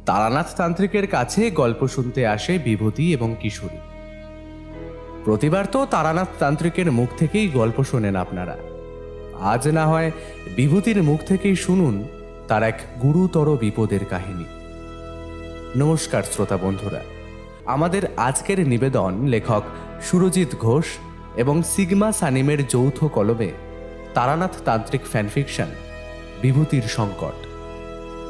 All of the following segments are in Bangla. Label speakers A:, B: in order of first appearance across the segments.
A: তারানাথ তান্ত্রিকের কাছে গল্প শুনতে আসে বিভূতি এবং কিশোরী। প্রতিবার তো তারানাথ তান্ত্রিকের মুখ থেকেই গল্প শোনেন আপনারা। আজ না হয় বিভূতির মুখ থেকেই শুনুন তার এক গুরুতর বিপদের কাহিনী। নমস্কার শ্রোতা বন্ধুরা, আমাদের আজকের নিবেদন লেখক সুরজিৎ ঘোষ এবং সিগমা সানিমের যৌথ কলমে তারানাথ তান্ত্রিক ফ্যানফিকশন বিভূতির সংকট।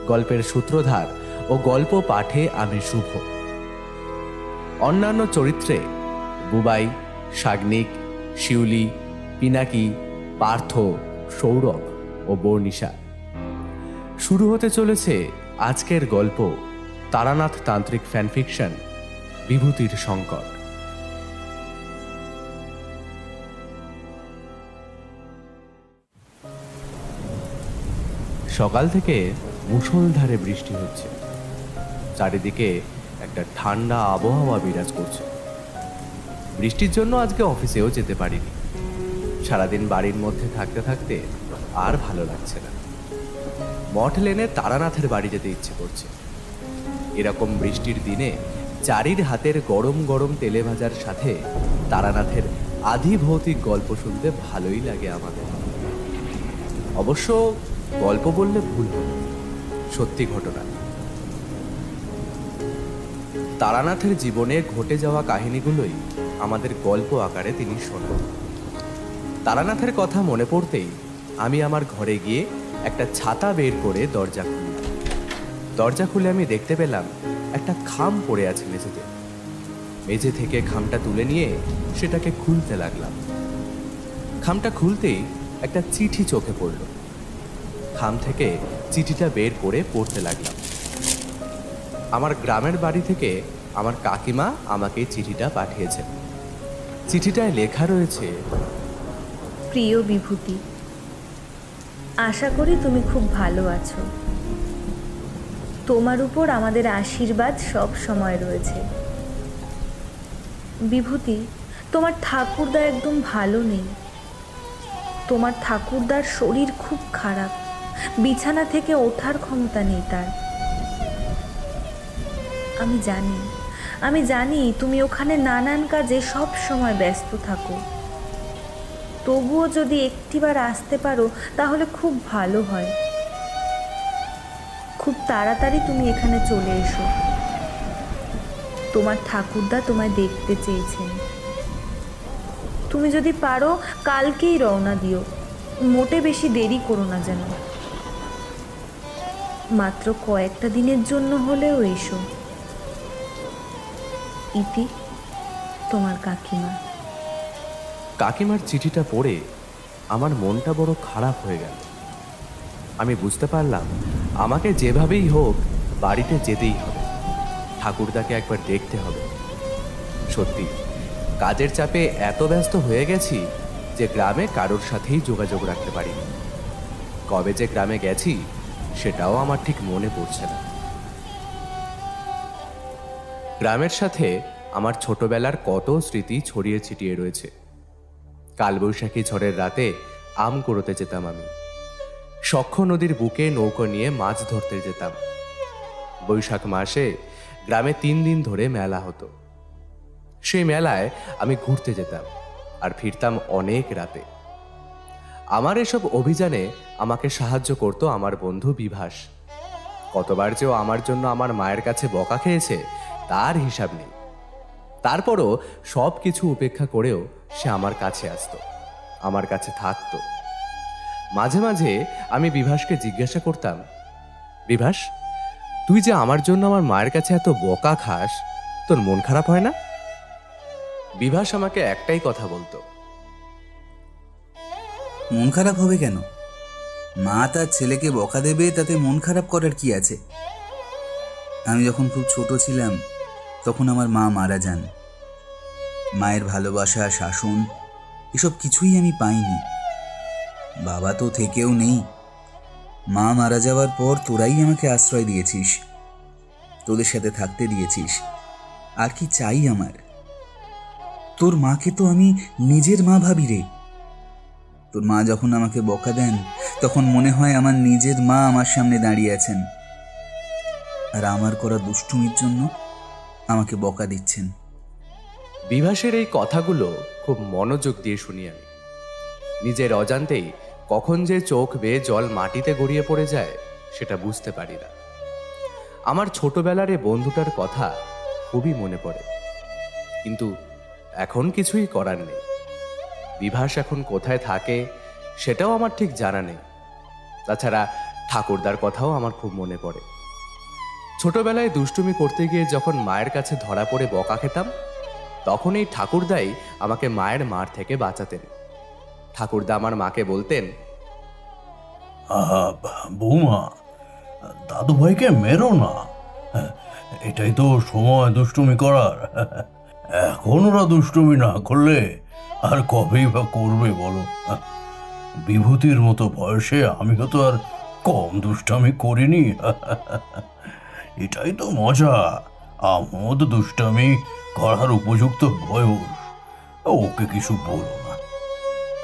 A: গল্পের সূত্রধার ও গল্প পাঠে আমি শুভ। অন্যান্য চরিত্রে বুবাই, সাগ্নিক, শিউলি, পিনাকি, পার্থ, সৌরভ ও বর্ণিশা। শুরু হতে চলেছে আজকের গল্প তারানাথ তান্ত্রিক ফ্যানফিকশন বিভূতির সংকট। সকাল থেকে মুষলধারে বৃষ্টি হচ্ছে। চারিদিকে একটা ঠান্ডা আবহাওয়া বিরাজ করছে। বৃষ্টির জন্য আজকে অফিসেও যেতে পারিনি। সারাদিন বাড়ির মধ্যে থাকতে থাকতে আর ভালো লাগছে না। মঠ লেনে তারানাথের বাড়ি যেতে ইচ্ছে করছে। এরকম বৃষ্টির দিনে চারির হাতের গরম গরম তেলে ভাজার সাথে তারানাথের আধিভৌতিক গল্প শুনতে ভালোই লাগে আমাদের। অবশ্য গল্প বললে ভুল হবে, সত্যি ঘটনা। তারানাথের জীবনে ঘটে যাওয়া কাহিনীগুলোই আমাদের গল্প আকারে তিনি শোনান। তারানাথের কথা মনে পড়তেই আমি আমার ঘরে গিয়ে একটা ছাতা বের করে দরজা খুললাম। দরজা খুলে আমি দেখতে পেলাম একটা খাম পড়ে আছে মেঝেতে। মেঝে থেকে খামটা তুলে নিয়ে সেটাকে খুলতে লাগলাম। খামটা খুলতেই একটা চিঠি চোখে পড়ল। খাম থেকে চিঠিটা বের করে পড়তে লাগলাম। আমার গ্রামের বাড়ি থেকে আমার কাকিমা আমাকে চিঠিটা পাঠিয়েছেন। চিঠিটায় লেখা রয়েছে,
B: প্রিয় বিভূতি, আশা করি তুমি খুব ভালো আছো। তোমার উপর আমাদের আশীর্বাদ সব সময় রয়েছে। বিভূতি, তোমার ঠাকুরদা একদম ভালো নেই। তোমার ঠাকুরদার শরীর খুব খারাপ, বিছানা থেকে ওঠার ক্ষমতা নেই তার। আমি জানি তুমি ওখানে নানান কাজে সব সময় ব্যস্ত থাকো। তবুও যদি একটিবার আসতে পারো তাহলে খুব ভালো হয়। খুব তাড়াতাড়ি তুমি এখানে চলে এসো। তোমার ঠাকুরদা তোমায় দেখতে চেয়েছেন। তুমি যদি পারো কালকেই রওনা দিও, মোটে বেশি দেরি করো না যেন। মাত্র কয়েকটা দিনের জন্য হলেও এসো। ইতি, তোমার কাকিমা।
A: কাকিমার চিঠিটা পড়ে আমার মনটা বড় খারাপ হয়ে গেল। আমি বুঝতে পারলাম আমাকে যেভাবেই হোক বাড়িতে যেতেই হবে, ঠাকুরদাকে একবার দেখতে হবে। সত্যি কাজের চাপে এত ব্যস্ত হয়ে গেছি যে গ্রামে কারোর সাথেই যোগাযোগ রাখতে পারিনি। কবে যে গ্রামে গেছি সেটাও আমার ঠিক মনে পড়ছে না। গ্রামের সাথে আমার ছোটবেলার কত স্মৃতি ছড়িয়ে ছিটিয়ে রয়েছে। কালবৈশাখী ঝড়ের রাতে আম কুড়োতে যেতাম আমি। সখ্য নদীর বুকে নৌকো নিয়ে মাছ ধরতে যেতাম। বৈশাখ মাসে গ্রামে 3 দিন ধরে মেলা হতো। সেই মেলায় আমি ঘুরতে যেতাম আর ফিরতাম অনেক রাতে। আমার এসব অভিযানে আমাকে সাহায্য করত আমার বন্ধু বিভাস। কতবার যে ও আমার জন্য আমার মায়ের কাছে বকা খেয়েছে তার হিসাব নেই। তারপরও সব কিছু উপেক্ষা করেও সে আমার কাছে আসতো, আমার কাছে থাকতো। মাঝে মাঝে আমি বিভাসকে জিজ্ঞাসা করতাম, বিভাস, তুই যে আমার জন্য আমার মায়ের কাছে এত বকা খাস, তোর মন খারাপ হয় না? বিভাস আমাকে একটাই কথা বলতো,
C: মন খারাপ হবে কেন? মা তার ছেলেকে বকা দেবে, তাতে মন খারাপ করার কি আছে? আমি যখন খুব ছোট ছিলাম তখন আমার মা মারা যান। মায়ের ভালোবাসা, শাসন এসব কিছুই আমি পাইনি। বাবা তো থেকেও নেই। মা মারা যাওয়ার পর তোরাই আমাকে আশ্রয় দিয়েছিস, তোদের সাথে থাকতে দিয়েছিস। আর কি চাই আমার? তোর মাকে তো আমি নিজের মা ভাবি রে। তোর মা যখন আমাকে বকা দেন তখন মনে হয় আমার নিজের মা আমার সামনে দাঁড়িয়ে আছেন। আর আমার করা দুষ্টুমির জন্য আমাকে বকা দিচ্ছেন।
A: বিভাসের এই কথাগুলো খুব মনোযোগ দিয়ে শুনি আমি। নিজের অজান্তেই কখন যে চোখ বেয়ে জল মাটিতে গড়িয়ে পড়ে যায় সেটা বুঝতে পারি না। আমার ছোটবেলার এই বন্ধুটার কথা খুবই মনে পড়ে, কিন্তু এখন কিছুই করার নেই। বিভাস এখন কোথায় থাকে সেটাও আমার ঠিক জানা নেই। তাছাড়া ঠাকুরদার কথাও আমার খুব মনে পড়ে। ছোটবেলায় দুষ্টুমি করতে গিয়ে যখন মায়ের কাছে ধরা পড়ে বকা খেতাম, তখন এই ঠাকুরদাই আমাকে মায়ের মার থেকে বাঁচাতেন। ঠাকুরদা আমার মাকে বলতেন,
D: আহা, বৌমা, দাদু ভাইকে মেরো না। এটাই তো সময় দুষ্টুমি করার। এখন ওরা দুষ্টুমি না করলে আর কবেই বা করবে বলো? বিভূতির মতো বয়সে আমিও তো আর কম দুষ্টামি করিনি। এটাই তো মজা, আমোদ দুষ্টামি করার উপযুক্ত বয়স। ওকে কিছু বলো না।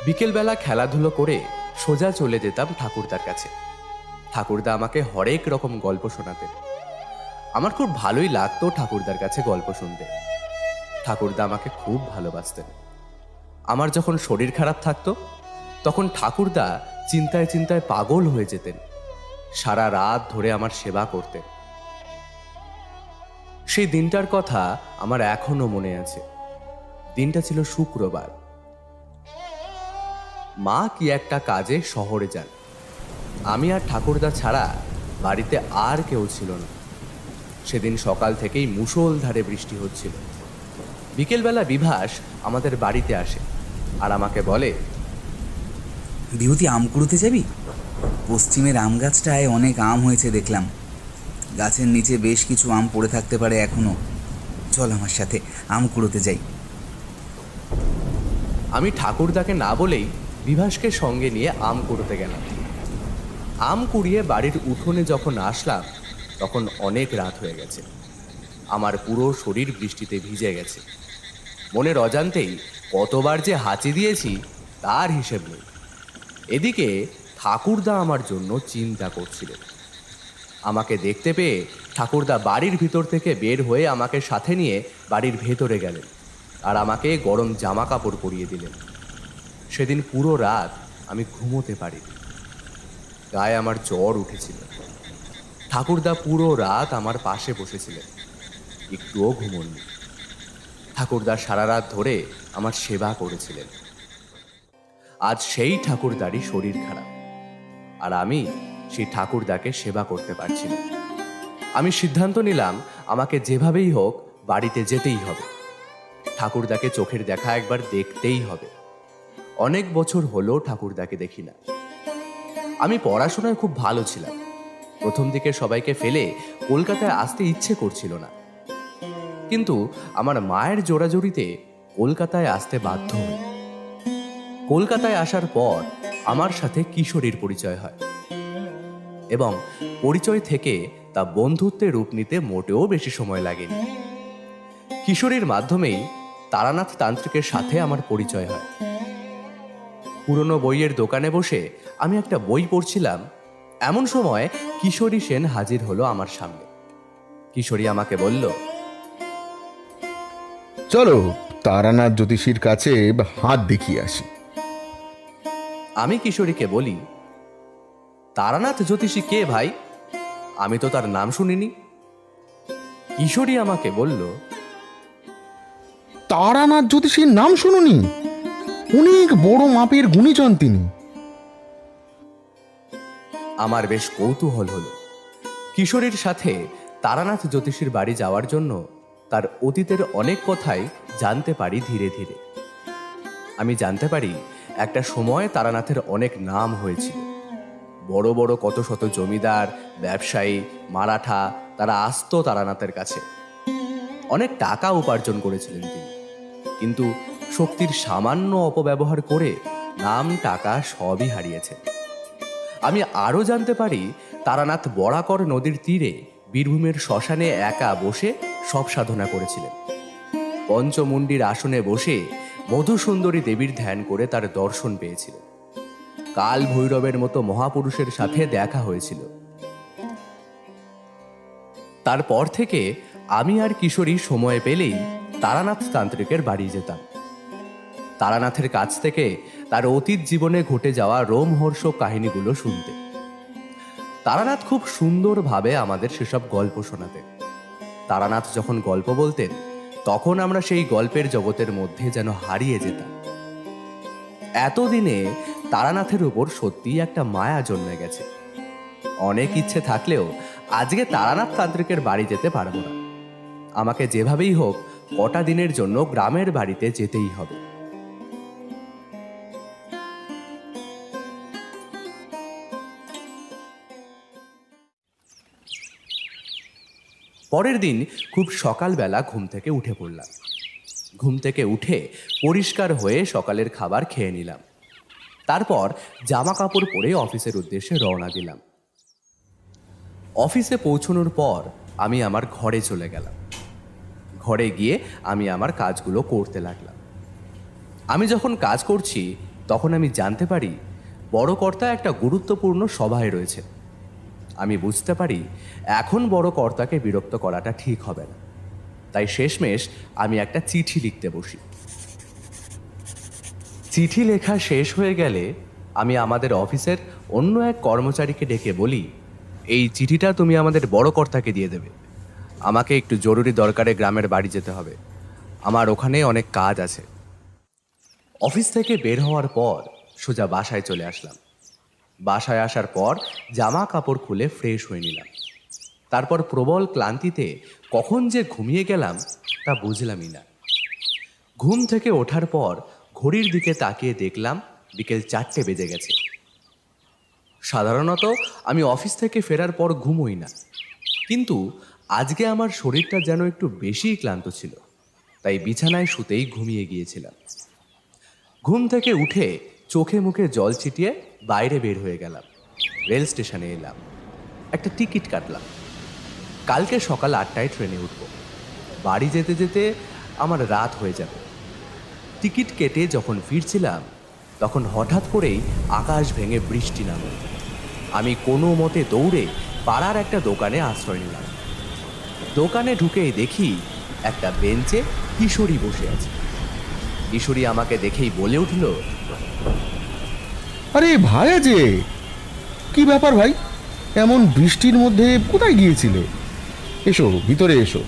A: বিকেলবেলা খেলাধুলো করে সোজা চলে যেতাম ঠাকুরদার কাছে। ঠাকুরদা আমাকে হরেক রকম গল্প শোনাতেন। আমার খুব ভালোই লাগতো ঠাকুরদার কাছে গল্প শুনতে। ঠাকুরদা আমাকে খুব ভালোবাসতেন। আমার যখন শরীর খারাপ থাকতো তখন ঠাকুরদা চিন্তায় চিন্তায় পাগল হয়ে যেতেন। সারা রাত ধরে আমার সেবা করতেন। সেই দিনটার কথা আমার এখনো মনে আছে। দিনটা ছিল শুক্রবার। মা কি একটা কাজে শহরে যান। আমি আর ঠাকুরদা ছাড়া বাড়িতে আর কেউ ছিল না। সেদিন সকাল থেকেই মুষলধারে বৃষ্টি হচ্ছিল। বিকেলবেলা বিভাস আমাদের বাড়িতে আসে আর আমাকে বলে,
C: বিভূতি, আম কুড়োতে যাবি? পশ্চিমের আম গাছটায় অনেক আম হয়েছে দেখলাম। গাছের নিচে বেশ কিছু আম পড়ে থাকতে পারে এখনো। চল আমার সাথে, আম কুড়োতে যাই।
A: আমি ঠাকুরদাকে না বলেই বিভাসকে সঙ্গে নিয়ে আম কুড়োতে গেলাম। আম কুড়িয়ে বাড়ির উঠোনে যখন আসলাম তখন অনেক রাত হয়ে গেছে। আমার পুরো শরীর বৃষ্টিতে ভিজে গেছে। মনের অজান্তেই কতবার যে হাঁচি দিয়েছি তার হিসেব নেই। এদিকে ঠাকুরদা আমার জন্য চিন্তা করছিলেন। আমাকে দেখতে পেয়ে ঠাকুরদা বাড়ির ভিতর থেকে বের হয়ে আমাকে সাথে নিয়ে বাড়ির ভেতরে গেলেন আর আমাকে গরম জামা কাপড় পরিয়ে দিলেন। সেদিন পুরো রাত আমি ঘুমোতে পারিনি। গায়ে আমার জ্বর উঠেছিল। ঠাকুরদা পুরো রাত আমার পাশে বসেছিলেন, একটুও ঘুমোননি। ঠাকুরদা সারা রাত ধরে আমার সেবা করেছিলেন। আজ সেই ঠাকুরদারই শরীর খারাপ, আর আমি সেই ঠাকুরদাকে সেবা করতে পারছি না। আমি সিদ্ধান্ত নিলাম আমাকে যেভাবেই হোক বাড়িতে যেতেই হবে। ঠাকুরদাকে চোখের দেখা একবার দেখতেই হবে। অনেক বছর হলো ঠাকুরদাকে দেখি না। আমি পড়াশোনায় খুব ভালো ছিলাম। প্রথম দিকে সবাইকে ফেলে কলকাতায় আসতে ইচ্ছে করছিল না, কিন্তু আমার মায়ের জোরাজোরিতে কলকাতায় আসতে বাধ্য হই। কলকাতায় আসার পর আমার সাথে কিশোরীর পরিচয় হয় এবং পরিচয় থেকে তা বন্ধুত্বে রূপ নিতে মোটেও বেশি সময় লাগেনি। কিশোরীর মাধ্যমেই তারানাথ তান্ত্রিকের সাথে আমার পরিচয় হয়। পুরনো বইয়ের দোকানে বসে আমি একটা বই পড়ছিলাম, এমন সময় কিশোরী সেন হাজির হলো আমার সামনে। কিশোরী আমাকে বলল,
E: চলো তারানাথ জ্যোতিষীর কাছে হাত দেখিয়ে আসি।
A: আমি কিশোরীকে বলি, তারানাথ জ্যোতিষী কে ভাই? আমি তো তার নাম শুনিনি। কিশোরী আমাকে বলল,
E: তারানাথ জ্যোতিষীর নাম শুনুনি? অনেক বড় মাপের গুণীজন তিনি।
A: আমার বেশ কৌতূহল হলো। কিশোরীর সাথে তারানাথ জ্যোতিষীর বাড়ি যাওয়ার জন্য তার অতীতের অনেক কথাই জানতে পারি ধীরে ধীরে। আমি জানতে পারি একটা সময় তারানাথের অনেক নাম হয়েছিল। বড় বড় কত শত জমিদার, ব্যবসায়ী, মারাঠা তারা আসতো তারানাথের কাছে। অনেক টাকা উপার্জন করেছিলেন তিনি, কিন্তু শক্তির সামান্য অপব্যবহার করে নাম টাকা সবই হারিয়েছেন। আমি আরও জানতে পারি তারানাথ বরাকর নদীর তীরে বীরভূমের শ্মশানে একা বসে সব সাধনা করেছিলেন। পঞ্চমুণ্ডির আসনে বসে মধুসুন্দরী দেবীর ধ্যান করে তার দর্শন পেয়েছিলেন। কাল ভৈরবের মতো মহাপুরুষের সাথে দেখা হয়েছিল। তারপর থেকে আমি আর কিশোরী সময় পেলেই তারানাথ তান্ত্রিকের বাড়ি যেতাম। তারানাথের কাছ থেকে তার অতীত জীবনে ঘটে যাওয়া রোমহর্ষক কাহিনীগুলো শুনতে। তারানাথ খুব সুন্দরভাবে আমাদের সেসব গল্প শোনাতেন। তারানাথ যখন গল্প বলতেন তখন আমরা সেই গল্পের জগতের মধ্যে যেন হারিয়ে যেতাম। এতদিনে তারানাথের উপর সত্যিই একটা মায়া জন্মে গেছে। অনেক ইচ্ছে থাকলেও আজকে তারানাথ তান্ত্রিকের বাড়ি যেতে পারবো না। আমাকে যেভাবেই হোক কটা দিনের জন্য গ্রামের বাড়িতে যেতেই হবে। পরের দিন খুব সকালবেলা ঘুম থেকে উঠে পড়লাম। ঘুম থেকে উঠে পরিষ্কার হয়ে সকালের খাবার খেয়ে নিলাম। তারপর জামা কাপড় পরে অফিসের উদ্দেশ্যে রওনা দিলাম। অফিসে পৌঁছানোর পর আমি আমার ঘরে চলে গেলাম। ঘরে গিয়ে আমি আমার কাজগুলো করতে লাগলাম। আমি যখন কাজ করছি তখন আমি জানতে পারি বড় কর্তা একটা গুরুত্বপূর্ণ সভায় রয়েছে। আমি বুঝতে পারি এখন বড় কর্তাকে বিরক্ত করাটা ঠিক হবে না, তাই শেষমেশ আমি একটা চিঠি লিখতে বসি। চিঠি লেখা শেষ হয়ে গেলে আমি আমাদের অফিসের অন্য এক কর্মচারীকে ডেকে বলি, এই চিঠিটা তুমি আমাদের বড় কর্তাকে দিয়ে দেবে। আমাকে একটু জরুরি দরকারে গ্রামের বাড়ি যেতে হবে, আমার ওখানে অনেক কাজ আছে। অফিস থেকে বের হওয়ার পর সোজা বাসায় চলে আসলাম। বাসায় আসার পর জামা কাপড় খুলে ফ্রেশ হয়ে নিলাম। তারপর প্রবল ক্লান্তিতে কখন যে ঘুমিয়ে গেলাম তা বুঝলামই না। ঘুম থেকে ওঠার পর ঘড়ির দিকে তাকিয়ে দেখলাম বিকেল 4টে বেজে গেছে। সাধারণত আমি অফিস থেকে ফেরার পর ঘুমোই না, কিন্তু আজকে আমার শরীরটা যেন একটু বেশিই ক্লান্ত ছিল, তাই বিছানায় শুতেই ঘুমিয়ে গিয়েছিলাম। ঘুম থেকে উঠে চোখে মুখে জল ছিটিয়ে বাইরে বের হয়ে গেলাম। রেল স্টেশনে এলাম, একটা টিকিট কাটলাম। কালকে সকাল 8টায় ট্রেনে উঠব। বাড়ি যেতে যেতে আমার রাত হয়ে যাবে। টিকিট কেটে যখন ফিরছিলাম তখন হঠাৎ করেই আকাশ ভেঙে বৃষ্টি নামল। আমি কোনো মতে দৌড়ে পাড়ার একটা দোকানে আশ্রয় নিলাম। দোকানে ঢুকেই দেখি একটা বেঞ্চে কিশোরী বসে আছে। কিশোরী আমাকে দেখেই বলে উঠল,
E: আরে ভাই, যে কি ব্যাপার ভাই, এমন বৃষ্টির মধ্যে কোথায় গিয়েছিলে? এসো, ভিতরে এসো,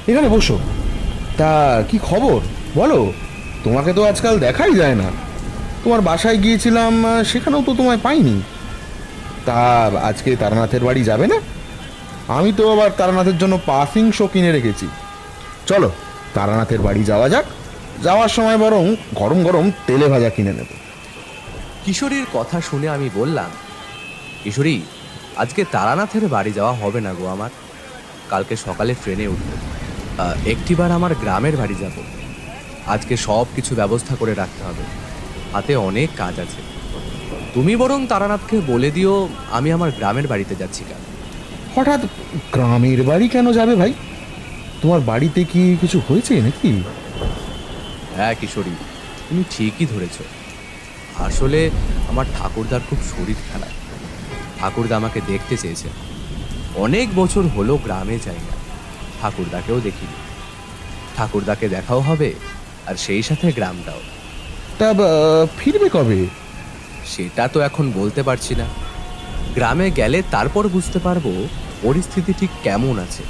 E: এখানে বসো। তা কি খবর বলো? তোমাকে তো আজকাল দেখাই যায় না। তোমার বাসায় গিয়েছিলাম, সেখানেও তো তোমায় পাইনি। তা আজকে তারানাথের বাড়ি যাবে না? আমি তো আবার তারানাথের জন্য পাসিং শো কিনে রেখেছি। চলো তারানাথের বাড়ি যাওয়া যাক। যাওয়ার সময় বরং গরম গরম তেলে ভাজা কিনে নেব।
A: কিশোরীর কথা শুনে আমি বললাম, কিশোরী, আজকে তারানাথের বাড়ি যাওয়া হবে না গো আমার। কালকে সকালে ট্রেনে উঠব, একটিবার আমার গ্রামের বাড়ি যাব। আজকে সব কিছু ব্যবস্থা করে রাখতে হবে, হাতে অনেক কাজ আছে। তুমি বরং তারানাথকে বলে দিও আমি আমার গ্রামের বাড়িতে যাচ্ছি। কেন
E: হঠাৎ গ্রামের বাড়ি কেন যাবে ভাই? তোমার বাড়িতে কি কিছু হয়েছে নাকি?
A: হ্যাঁ কিশোরী, তুমি ঠিকই ধরেছ। আসলে আমার ঠাকুরদার খুব শরীর খারাপ। ঠাকুরদা আমাকে দেখতে চেয়েছে। অনেক বছর হলো গ্রামে যাই না, ঠাকুরদাকেও দেখিনি। ঠাকুরদাকে দেখাও হবে আর সেই সাথে গ্রামটাও।
E: তা ফিরবে কবে?
A: সেটা তো এখন বলতে পারছি না। গ্রামে গেলে তারপর বুঝতে পারবো পরিস্থিতি ঠিক কেমন আছে।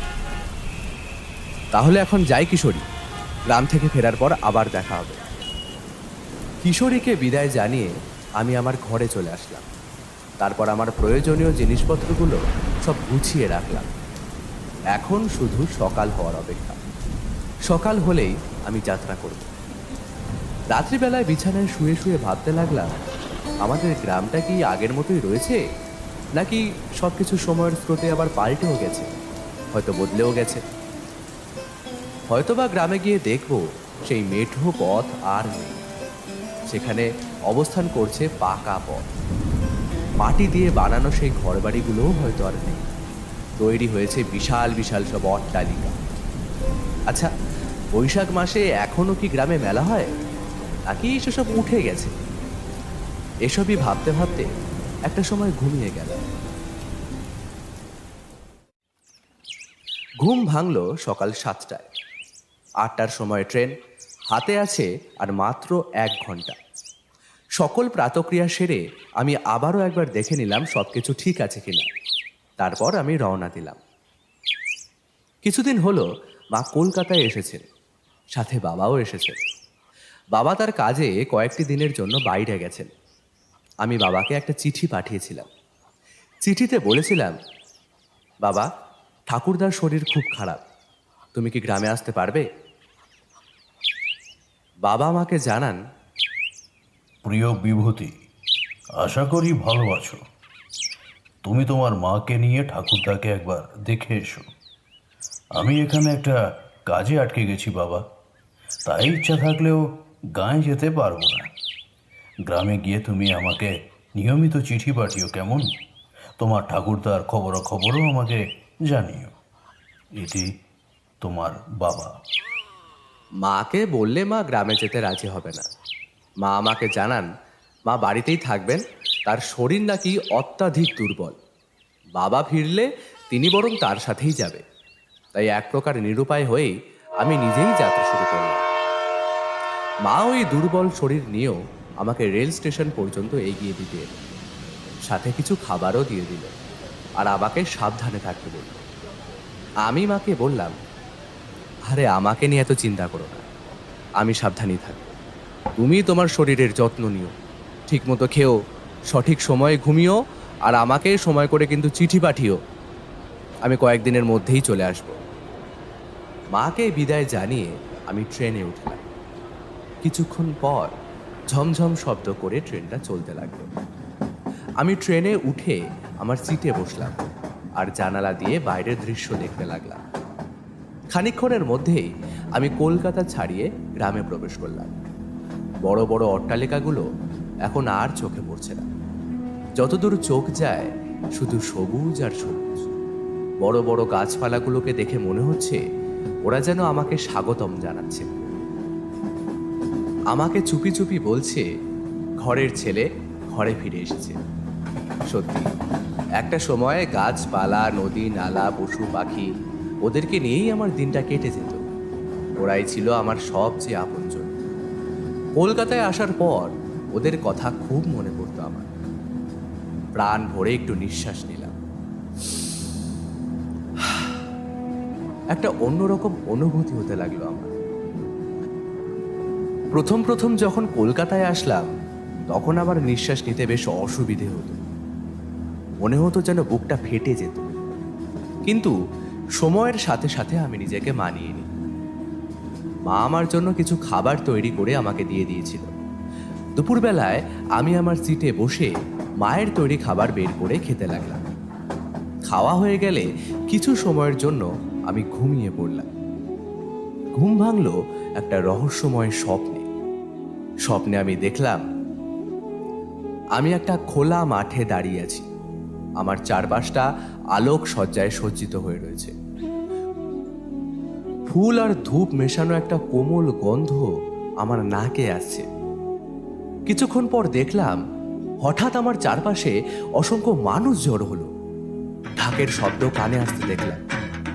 A: তাহলে এখন যাই কিশোরী, গ্রাম থেকে ফেরার পর আবার দেখা হবে। কিশোরীকে বিদায় জানিয়ে আমি আমার ঘরে চলে আসলাম। তারপর আমার প্রয়োজনীয় জিনিসপত্রগুলো সব গুছিয়ে রাখলাম। এখন শুধু সকাল হওয়ার অপেক্ষা। সকাল হলেই আমি যাত্রা করব। রাত্রিবেলায় বিছানায় শুয়ে শুয়ে ভাবতে লাগলাম, আমাদের গ্রামটা কি আগের মতোই রয়েছে, নাকি সব কিছু সময়ের স্রোতে আবার পাল্টেও গেছে, হয়তো বদলেও গেছে। হয়তোবা গ্রামে গিয়ে দেখব সেই মেঠো পথ আর নেই। সেখানে অবস্থান করছে পাকা পথ। মাটি দিয়ে বানানো সেই ঘরবাড়িগুলোও হয়তো আর নেই। তৈরি হয়েছে বিশাল বিশাল সব অট্টালিকা। আচ্ছা, বৈশাখ মাসে এখনো কি গ্রামে মেলা হয়, নাকি সেসব উঠে গেছে? এসবই ভাবতে ভাবতে একটা সময় ঘুমিয়ে গেল। ঘুম ভাঙল সকাল 7টায়। 8টার সময় ট্রেন, হাতে আছে আর মাত্র 1 ঘন্টা। সকল প্রাতক্রিয়া সেরে আমি আবারও একবার দেখে নিলাম সব কিছু ঠিক আছে কিনা। তারপর আমি রওনা দিলাম। কিছুদিন হলো মা কলকাতায় এসেছেন, সাথে বাবাও এসেছেন। বাবা তার কাজে কয়েকটি দিনের জন্য বাইরে গেছেন। আমি বাবাকে একটা চিঠি পাঠিয়েছিলাম। চিঠিতে বলেছিলাম, বাবা, ঠাকুরদার শরীর খুব খারাপ, তুমি কি গ্রামে আসতে পারবে? বাবা আমাকে জানান,
D: প্রিয় বিভূতি, আশা করি ভালো আছো। তুমি তোমার মাকে নিয়ে ঠাকুরদাকে একবার দেখে এসো। আমি এখানে একটা কাজে আটকে গেছি বাবা, তাই ইচ্ছা থাকলেও গাঁয়ে যেতে পারবো না। গ্রামে গিয়ে তুমি আমাকে নিয়মিত চিঠি পাঠিও কেমন? তোমার ঠাকুরদার খবরও আমাকে জানিও। এটি তোমার বাবা।
A: মাকে বললে মা গ্রামে যেতে রাজি হবে না। মা আমাকে জানান, মা বাড়িতেই থাকবেন, তার শরীর নাকি অত্যাধিক দুর্বল। বাবা ফিরলে তিনি বরং তার সাথেই যাবে। তাই এক প্রকার নিরুপায় হয়েই আমি নিজেই যাত্রা শুরু করলাম। মা ওই দুর্বল শরীর নিয়েও আমাকে রেল স্টেশন পর্যন্ত এগিয়ে দিতে এলো। সাথে কিছু খাবারও দিয়ে দিল আর আমাকে সাবধানে থাকতে বলল। আমি মাকে বললাম, আরে আমাকে নিয়ে এত চিন্তা করো না, আমি সাবধানেই থাকবো। তুমি তোমার শরীরের যত্ন নিও, ঠিকমতো খেও, সঠিক সময়ে ঘুমিও, আর আমাকে সময় করে কিন্তু চিঠি পাঠিও। আমি কয়েকদিনের মধ্যেই চলে আসব। মাকে বিদায় জানিয়ে আমি ট্রেনে উঠলাম। কিছুক্ষণ পর ঝমঝম শব্দ করে ট্রেনটা চলতে লাগলো। আমি ট্রেনে উঠে আমার সিটে বসলাম আর জানালা দিয়ে বাইরের দৃশ্য দেখতে লাগলাম। খানিকক্ষণের মধ্যেই আমি কলকাতা ছাড়িয়ে গ্রামে প্রবেশ করলাম। বড় বড় অট্টালিকাগুলো এখন আর চোখে পড়ছে না। যতদূর চোখ যায় শুধু সবুজ আর সবুজ। বড় বড় গাছপালাগুলোকে দেখে মনে হচ্ছে ওরা যেন আমাকে স্বাগতম জানাচ্ছে। আমাকে চুপি চুপি বলছে, ঘরের ছেলে ঘরে ফিরে এসেছে। সত্যি, একটা সময় গাছপালা, নদী, নালা, পশু পাখি ওদেরকে নিয়েই আমার দিনটা কেটে যেত। ওরাই ছিল আমার সবচেয়ে আপনজন। কলকাতায় আসার পর ওদের কথা খুব মনে পড়তো আমার। প্রাণ ভরে একটু নিঃশ্বাস নিলাম। একটা অন্যরকম অনুভূতি হতে লাগলো আমার। প্রথম প্রথম যখন কলকাতায় আসলাম তখন আমার নিঃশ্বাস নিতে বেশ অসুবিধে হতো। মনে হতো যেন বুকটা ফেটে যেত। কিন্তু সময়ের সাথে সাথে আমি নিজেকে মানিয়ে নিই। মা আমার জন্য কিছু খাবার তৈরি করে আমাকে দিয়ে দিয়েছিল। দুপুরবেলায় আমি আমার সিটে বসে মায়ের তৈরি খাবার বের করে খেতে লাগলাম। খাওয়া হয়ে গেলে কিছু সময়ের জন্য আমি ঘুমিয়ে পড়লাম। ঘুম ভাঙল একটা রহস্যময় স্বপ্নে। স্বপ্নে আমি দেখলাম আমি একটা খোলা মাঠে দাঁড়িয়ে আছি। আমার চারপাশটা আলোক সজ্জায় সজ্জিত হয়ে রয়েছে। ফুল আর ধূপ মেশানো একটা কোমল গন্ধ আমার নাকে আসছে। কিছুক্ষণ পর দেখলাম হঠাৎ আমার চারপাশে অসংখ্য মানুষ জড়ো হলো। ঢাকের শব্দ কানে আসতে দেখলাম।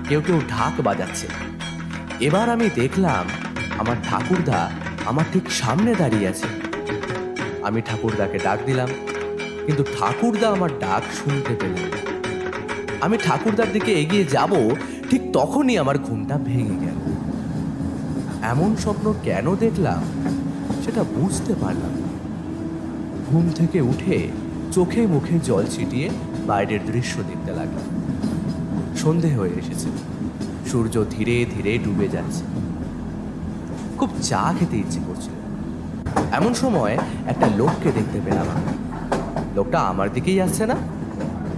A: কেউ কেউ ঢাক বাজাচ্ছে। এবার আমি দেখলাম আমার ঠাকুরদা আমার ঠিক সামনে দাঁড়িয়ে আছে। আমি ঠাকুরদাকে ডাক দিলাম, কিন্তু ঠাকুরদা আমার ডাক শুনতে পেলেন না। আমি ঠাকুরদার দিকে এগিয়ে যাব, ঠিক তখনই আমার ঘুমটা ভেঙে গেল। এমন স্বপ্ন কেন দেখলাম সেটা বুঝতে পারলাম না। ঘুম থেকে উঠে চোখে মুখে জল ছিটিয়ে বাইরের দৃশ্য দেখতে লাগলাম। সন্ধে হয়ে এসেছে, সূর্য ধীরে ধীরে ডুবে যাচ্ছে। খুব চা খেতে ইচ্ছে করছিল। এমন সময় একটা লোককে দেখতে পেলাম আমি। লোকটা আমার দিকেই আসছে না?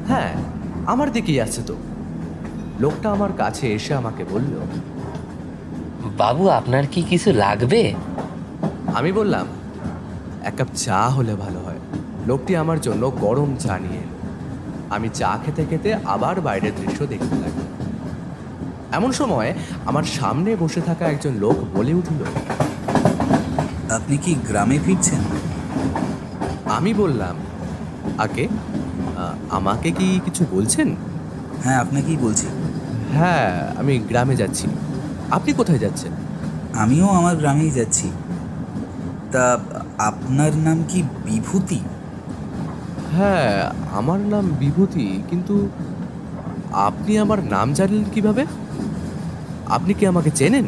A: হ্যাঁ, আমার দিকেই আসছে তো। লোকটা আমার কাছে এসে আমাকে বলল,
F: বাবু, আপনার কি কিছু লাগবে?
A: আমি বললাম, এক কাপ চা হলে ভালো হয়। লোকটি আমার জন্য গরম চা নিয়ে এলো। আমি চা খেতে খেতে আবার বাইরের দৃশ্য দেখতে লাগলাম। এমন সময় আমার সামনে বসে থাকা একজন লোক বলে উঠল,
C: আপনি কি গ্রামে ফিরছেন?
A: আমি বললাম, আগে আমাকে কি কিছু বলছেন?
C: হ্যাঁ, আপনাকেই বলছি।
A: হ্যাঁ, আমি গ্রামে যাচ্ছি। আপনি কোথায় যাচ্ছেন?
C: আমিও আমার গ্রামেই যাচ্ছি। তা আপনার নাম কি বিভূতি?
A: হ্যাঁ, আমার নাম বিভূতি, কিন্তু আপনি আমার নাম জানলেন কিভাবে? আপনি কি আমাকে চেনেন?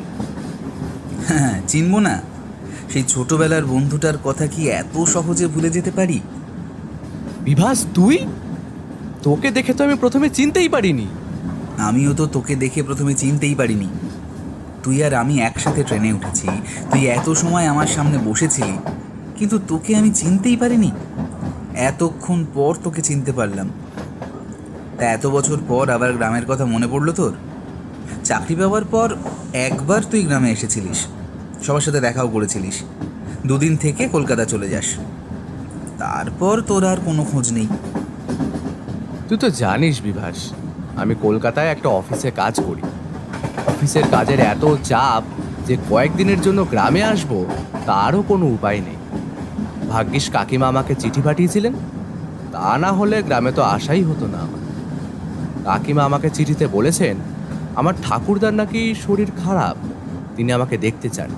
C: হ্যাঁ, চিনব না? সেই ছোটবেলার বন্ধুটার কথা কি এত সহজে ভুলে যেতে পারি?
A: বিভাস, তুই? তোকে দেখে তো আমি প্রথমে চিনতেই পারিনি।
C: আমিও তো তোকে দেখে প্রথমে চিনতেই পারিনি। তুই আর আমি একসাথে ট্রেনে উঠেছি, তুই এত সময় আমার সামনে বসেছিলি, কিন্তু তোকে আমি চিনতেই পারিনি। এতক্ষণ পর তোকে চিনতে পারলাম। তা এত বছর পর আবার গ্রামের কথা মনে পড়লো তোর? চাকরি পাওয়ার পর একবার তুই গ্রামে এসেছিলিস, সবার সাথে দেখাও করেছিলিস, 2 দিন থেকে কলকাতা চলে যাস, তারপর তোর আর কোনো খোঁজ নেই।
A: তুই তো জানিস বিভাস, আমি কলকাতায় একটা অফিসে কাজ করি। অফিসের কাজের এত চাপ যে কয়েকদিনের জন্য গ্রামে আসবো তারও কোনো উপায় নেই। ভাগ্যিস কাকিমা আমাকে চিঠি পাঠিয়েছিলেন, তা না হলে গ্রামে তো আসাই হতো না আমার। কাকিমা আমাকে চিঠিতে বলেছেন আমার ঠাকুরদার নাকি শরীর খারাপ, তিনি আমাকে দেখতে চান।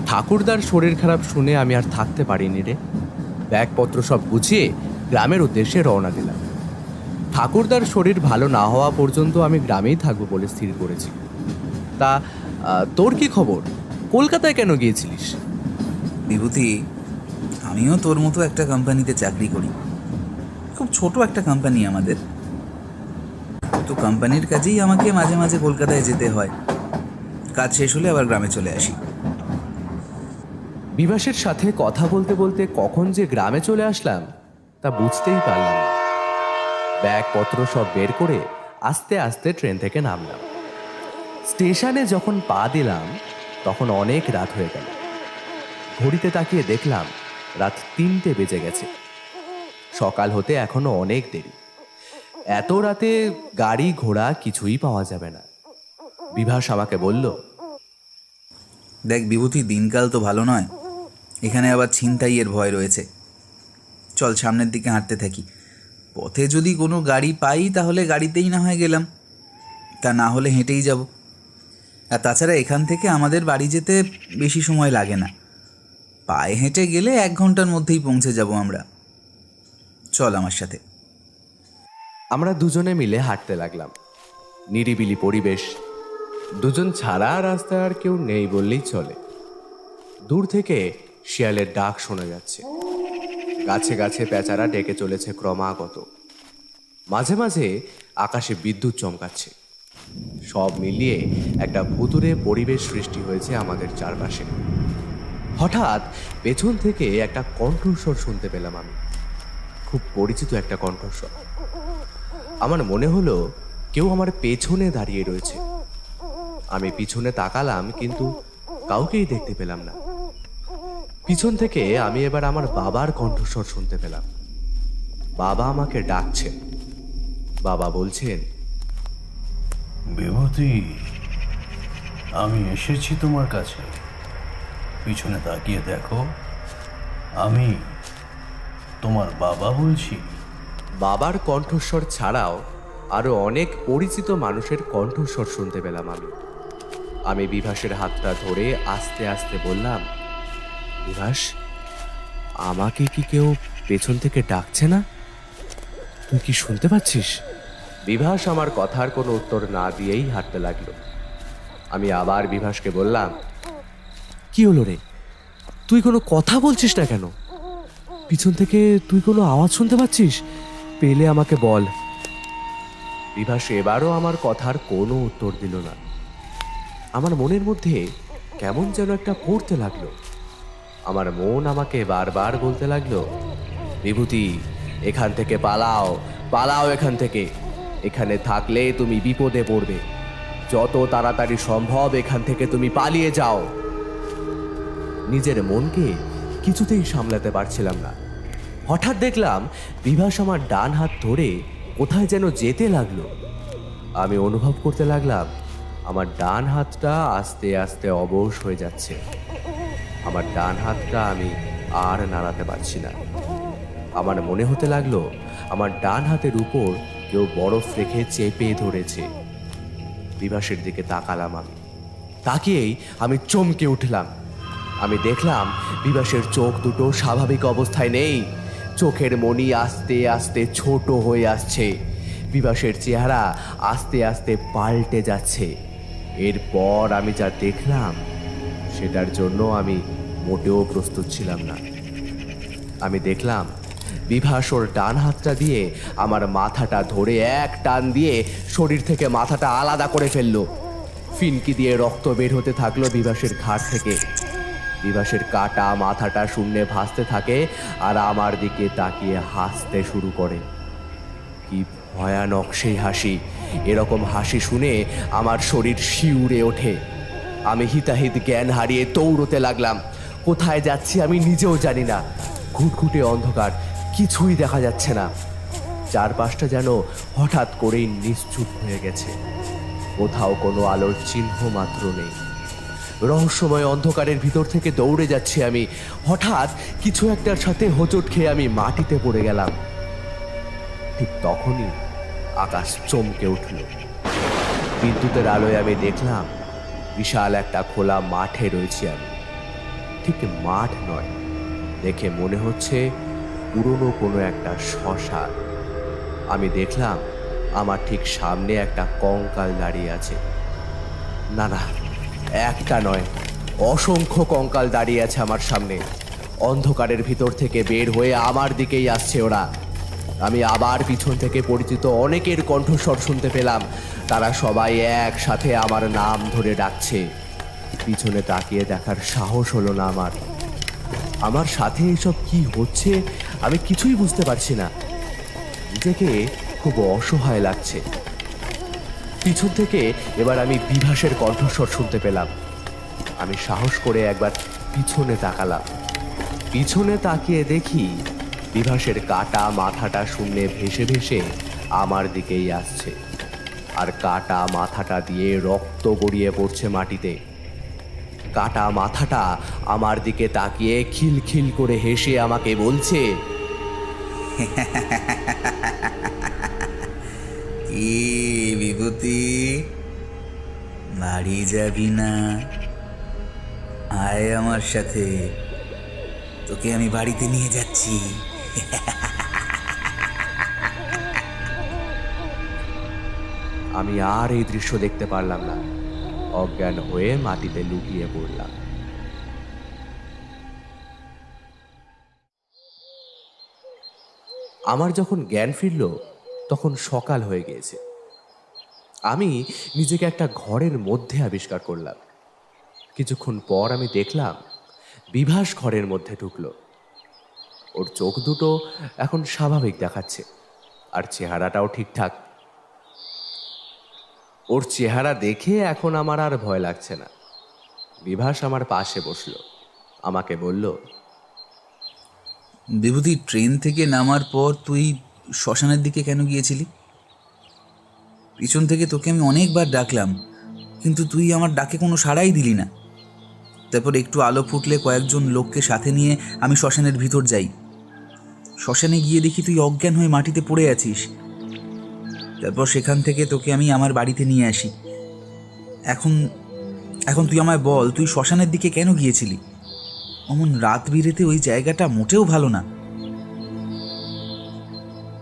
A: ঠাকুরদার শরীর খারাপ শুনে আমি আর থাকতে পারিনি রে। ব্যাগপত্র সব গুছিয়ে গ্রামের উদ্দেশ্যে রওনা দিলাম। ঠাকুরদার শরীর ভালো না হওয়া পর্যন্ত আমি গ্রামেই থাকবো বলে স্থির করেছি। তা তোর কি খবর? কলকাতায় কেন গিয়েছিলিস?
C: বিভূতি, আমিও তোর মতো একটা কোম্পানিতে চাকরি করি। খুব ছোট একটা কোম্পানি আমাদের। তো কোম্পানির কাজেই আমাকে মাঝে মাঝে কলকাতায় যেতে হয়। কাজ শেষ হলে আবার গ্রামে চলে আসি।
A: বিভাসের সাথে কথা বলতে বলতে কখন যে গ্রামে চলে আসলাম তা বুঝতেই পারলাম না। ব্যাগপত্র সব বের করে আস্তে আস্তে ট্রেন থেকে নামলাম। স্টেশনে যখন পা দিলাম তখন অনেক রাত হয়ে গেল। ঘড়িতে তাকিয়ে দেখলাম রাত 3টে বেজে গেছে। সকাল হতে এখনো অনেক দেরি। এত রাতে গাড়ি ঘোড়া কিছুই পাওয়া যাবে না। বিভাস আমাকে বলল,
C: দেখ বিভূতি, দিনকাল তো ভালো নয়, এখানে আবার ছিনতাইয়ের ভয় রয়েছে। চল সামনের দিকে হাঁটতে থাকি। পথে যদি কোনো গাড়ি পাই তাহলে গাড়িতেই না হয় গেলাম, তা না হলে হেঁটেই যাব। আর তাছাড়া এখান থেকে আমাদের বাড়ি যেতে বেশি সময় লাগে না। পায়ে হেঁটে গেলে 1 ঘন্টার মধ্যেই পৌঁছে যাব আমরা। চল আমার সাথে।
A: আমরা দুজনে মিলে হাঁটতে লাগলাম। নিরিবিলি পরিবেশ, দুজন ছাড়া রাস্তায় আর কেউ নেই বললেই চলে। দূর থেকে শিয়ালের ডাক শোনা যাচ্ছে। গাছে গাছে পেঁচারা ডেকে চলেছে ক্রমাগত। মাঝে মাঝে আকাশে বিদ্যুৎ চমকাচ্ছে। সব মিলিয়ে একটা ভুতুড়ে পরিবেশ সৃষ্টি হয়েছে আমাদের চারপাশে। হঠাৎ পেছন থেকে একটা কণ্ঠস্বর শুনতে পেলাম আমি। খুব পরিচিত একটা কণ্ঠস্বর। আমার মনে হলো কেউ আমার পেছনে দাঁড়িয়ে রয়েছে। আমি পিছনে তাকালাম, কিন্তু কাউকেই দেখতে পেলাম না। পিছন থেকে আমি এবার আমার বাবার কণ্ঠস্বর শুনতে পেলাম। বাবা আমাকে ডাকছেন। বাবা বলছেন,
D: বিভূতি, আমি এসেছি তোমার কাছে, পিছনে তাকিয়ে দেখো, আমি তোমার বাবা বলছি।
A: বাবার কণ্ঠস্বর ছাড়াও আরো অনেক পরিচিত মানুষের কণ্ঠস্বর শুনতে পেলাম আমি। আমি বিভাসের হাতটা ধরে আস্তে আস্তে বললাম, বিভাস, আমাকে কি কেউ পেছন থেকে ডাকছে না? তুই কি শুনতে পাচ্ছিস? বিভাস আমার কথার কোনো উত্তর না দিয়েই হাঁটতে লাগলো। আমি আবার বিভাসকে বললাম, কি হলো রে, তুই কোনো কথা বলছিস না কেন? পিছন থেকে তুই কোনো আওয়াজ শুনতে পাচ্ছিস? পেলে আমাকে বল। বিভাস এবারও আমার কথার কোনো উত্তর দিল না। আমার মনের মধ্যে কেমন যেন একটা করতে লাগলো। আমার মন আমাকে বারবার বলতে লাগলো, বিভূতি, এখান থেকে পালাও, পালাও এখান থেকে। এখানে থাকলে তুমি বিপদে পড়বে। যত তাড়াতাড়ি সম্ভব এখান থেকে তুমি পালিয়ে যাও। নিজের মনকে কিছুতেই সামলাতে পারছিলাম না। হঠাৎ দেখলাম বিভাস আমার ডান হাত ধরে কোথায় যেন যেতে লাগলো। আমি অনুভব করতে লাগলাম আমার ডান হাতটা আস্তে আস্তে অবশ হয়ে যাচ্ছে। আমার ডান হাতটা আমি আর নাড়াতে পারছি না। আমার মনে হতে লাগলো আমার ডান হাতের উপর কেউ বরফ রেখে চেপে ধরেছে। বিভাসের দিকে তাকালাম আমি। তাকিয়েই আমি চমকে উঠলাম। আমি দেখলাম বিভাসের চোখ দুটো স্বাভাবিক অবস্থায় নেই। চোখের মণি আস্তে আস্তে ছোট হয়ে আসছে। বিভাসের চেহারা আস্তে আস্তে পাল্টে যাচ্ছে। এরপর আমি যা দেখলাম সেটার জন্য আমি মোটেও প্রস্তুত ছিলাম না। আমি দেখলাম বিভাস ওর ডান হাতটা দিয়ে আমার মাথাটা ধরে এক টান দিয়ে শরীর থেকে মাথাটা আলাদা করে ফেললো। ফিনকি দিয়ে রক্ত বের হতে থাকলো বিভাসের ঘাট থেকে। বিভাসের কাটা মাথাটা শূন্যে ভাসতে থাকে আর আমার দিকে তাকিয়ে হাসতে শুরু করে। কি ভয়ানক সেই হাসি! এরকম হাসি শুনে আমার শরীর শিউরে ওঠে। আমি হিতাহিত জ্ঞান হারিয়ে দৌড়তে লাগলাম। কোথায় যাচ্ছি আমি নিজেও জানি না। ঘুটঘুটে অন্ধকার, কিছুই দেখা যাচ্ছে না। চারপাশটা যেন হঠাৎ করেই নিশ্চুপ হয়ে গেছে। কোথাও কোনো আলোর চিহ্ন মাত্র নেই। রহস্যময় অন্ধকারের ভিতর থেকে দৌড়ে যাচ্ছি আমি। হঠাৎ কিছু একটার সাথে হোঁচট খেয়ে আমি মাটিতে পড়ে গেলাম। ঠিক তখনই আকাশ চমকে উঠল। বিদ্যুতের আলোয় আমি দেখলাম বিশাল একটা খোলা মাঠে রয়েছি আমি। ঠিক মাঠ নয়, দেখে মনে হচ্ছে পুরনো কোনো একটা শ্মশান। আমি দেখলাম আমার ঠিক সামনে একটা কঙ্কাল দাঁড়িয়ে আছে। না না, একটা নয়, অসংখ্য কঙ্কাল দাঁড়িয়ে আছে আমার সামনে। অন্ধকারের ভিতর থেকে বের হয়ে আমার দিকেই আসছে ওরা। আমি আবার পিছন থেকে পরিচিত অনেকের কণ্ঠস্বর শুনতে পেলাম। তারা সবাই একসাথে আমার নাম ধরে ডাকছে। পিছনে তাকিয়ে দেখার সাহস হলো না আমার। আমার সাথে এসব কি হচ্ছে আমি কিছুই বুঝতে পারছি না। নিজেকে খুব অসহায় লাগছে। পিছন থেকে এবার আমি বিভাসের কণ্ঠস্বর শুনতে পেলাম। আমি সাহস করে একবার পিছনে তাকালাম। পিছনে তাকিয়ে দেখি বিভাসের কাটা মাথাটা শূন্যে ভেসে ভেসে আমার দিকেই আসছে। আর কাটা মাথাটা দিয়ে রক্ত গড়িয়ে পড়ছে মাটিতে। কাটা মাথাটা আমার দিকে তাকিয়ে খিলখিল করে হেসে আমাকে বলছে,
C: কি বিভূতি, বাড়ি যাবি না? আয় আমার সাথে, তোকে আমি বাড়িতে নিয়ে যাচ্ছি।
A: আমি আর এই দৃশ্য দেখতে পারলাম না। অজ্ঞান হয়ে মাটিতে লুটিয়ে পড়লাম। আমার যখন জ্ঞান ফিরল তখন সকাল হয়ে গিয়েছে। আমি নিজেকে একটা ঘরের মধ্যে আবিষ্কার করলাম। কিছুক্ষণ পর আমি দেখলাম বিভাস ঘরের মধ্যে ঢুকলো। ওর চোখ দুটো এখন স্বাভাবিক দেখাচ্ছে আর চেহারাটাও ঠিকঠাক। ওর চেহারা দেখে এখন আমার আর ভয় লাগছে না। বিভাস আমার পাশে বসলো, আমাকে বলল,
C: বিভূতি, ট্রেন থেকে নামার পর তুই শ্মশানের দিকে কেন গিয়েছিলি? পিছন থেকে তোকে আমি অনেকবার ডাকলাম, কিন্তু তুই আমার ডাকে কোনো সাড়াই দিলি না। তারপর একটু আলো ফুটলে কয়েকজন লোককে সাথে নিয়ে আমি শ্মশানের ভিতর যাই। শ্মশানে গিয়ে দেখি তুই অজ্ঞান হয়ে মাটিতে পড়ে আছিস। তারপর সেখান থেকে তোকে আমি আমার বাড়িতে নিয়ে আসি। এখন এখন তুই আমায় বল, তুই শ্মশানের দিকে কেন গিয়েছিলি? অমন রাত বিরেতে ওই জায়গাটা মোটেও ভালো না।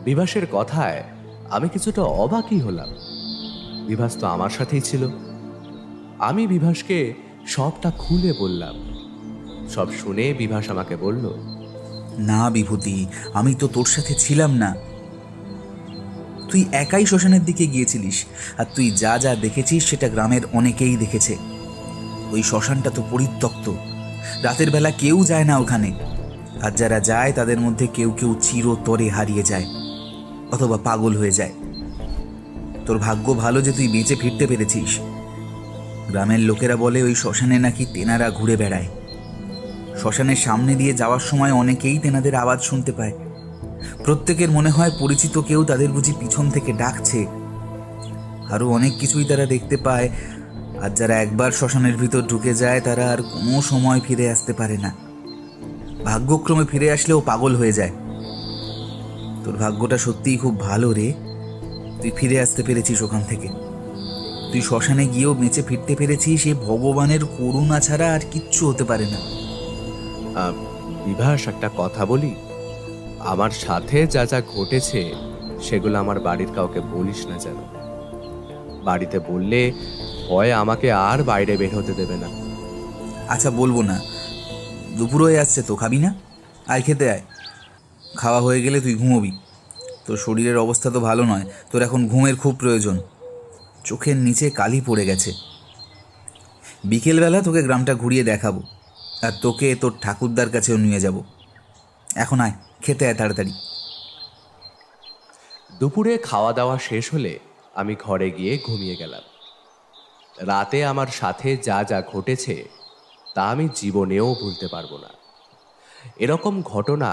A: বিভাসের কথায় আমি কিছুটা অবাকই হলাম। বিভাস তো আমার সাথেই ছিল। আমি বিভাসকে সবটা খুলে বললাম। সব শুনে বিভাস আমাকে বলল,
C: না বিভূতি, আমি তো তোর সাথে ছিলাম না। তুই একাই শ্মশানের দিকে গিয়েছিলিস, আর তুই যা যা দেখেছিস সেটা গ্রামের অনেকেই দেখেছে। ওই শ্মশানটা তো পরিত্যক্ত, রাতের বেলা কেউ যায় না ওখানে। আর যারা যায় তাদের মধ্যে কেউ কেউ চিরতরে হারিয়ে যায় অথবা পাগল হয়ে যায়। তোর ভাগ্য ভালো যে তুই বেঁচে ফিরতে পেরেছিস। গ্রামের লোকেরা বলে ওই শ্মশানে নাকি তেনারা ঘুরে বেড়ায়। শ্মশানের সামনে দিয়ে যাওয়ার সময় অনেকেই তেনাদের আওয়াজ শুনতে পায়। প্রত্যেকের মনে হয় পরিচিত কেউ তাদের বুঝি পিছন থেকে ডাকছে। আরও অনেক কিছুই তারা দেখতে পায়। আর যারা একবার শ্মশানের ভিতর ঢুকে যায় তারা আর কোনো সময় ফিরে আসতে পারে না। ভাগ্যক্রমে ফিরে আসলেও পাগল হয়ে যায়। তোর ভাগ্যটা সত্যিই খুব ভালো রে। তুই ফিরে আসতে পেরেছিস ওখান থেকে। তুই শ্মশানে গিয়েও বেঁচে ফিরতে পেরেছিস, এ ভগবানের করুণা ছাড়া আর কিচ্ছু হতে পারে না।
A: বিভাস, একটা কথা বলি, আমার সাথে যা যা ঘটেছে সেগুলো আমার বাড়ির কাউকে বলিস না যেন। বাড়িতে বললে ভয় আমাকে আর বাইরে বের হতে দেবে না।
C: আচ্ছা, বলবো না। দুপুর হয়ে আসছে তো, খাবি না? আয়, খেতে আয়। খাওয়া হয়ে গেলে তুই ঘুমোবি। তোর শরীরের অবস্থা তো ভালো নয়, তোর এখন ঘুমের খুব প্রয়োজন। চোখের নিচে কালি পড়ে গেছে। বিকেলবেলা তোকে গ্রামটা ঘুরিয়ে দেখাবো, আর তোকে তোর ঠাকুরদার কাছেও নিয়ে যাব। এখন আয়, খেতে আয় তাড়াতাড়ি।
A: দুপুরে খাওয়া দাওয়া শেষ হলে আমি ঘরে গিয়ে ঘুমিয়ে গেলাম। রাতে আমার সাথে যা যা ঘটেছে তা আমি জীবনেও ভুলতে পারবো না। এরকম ঘটনা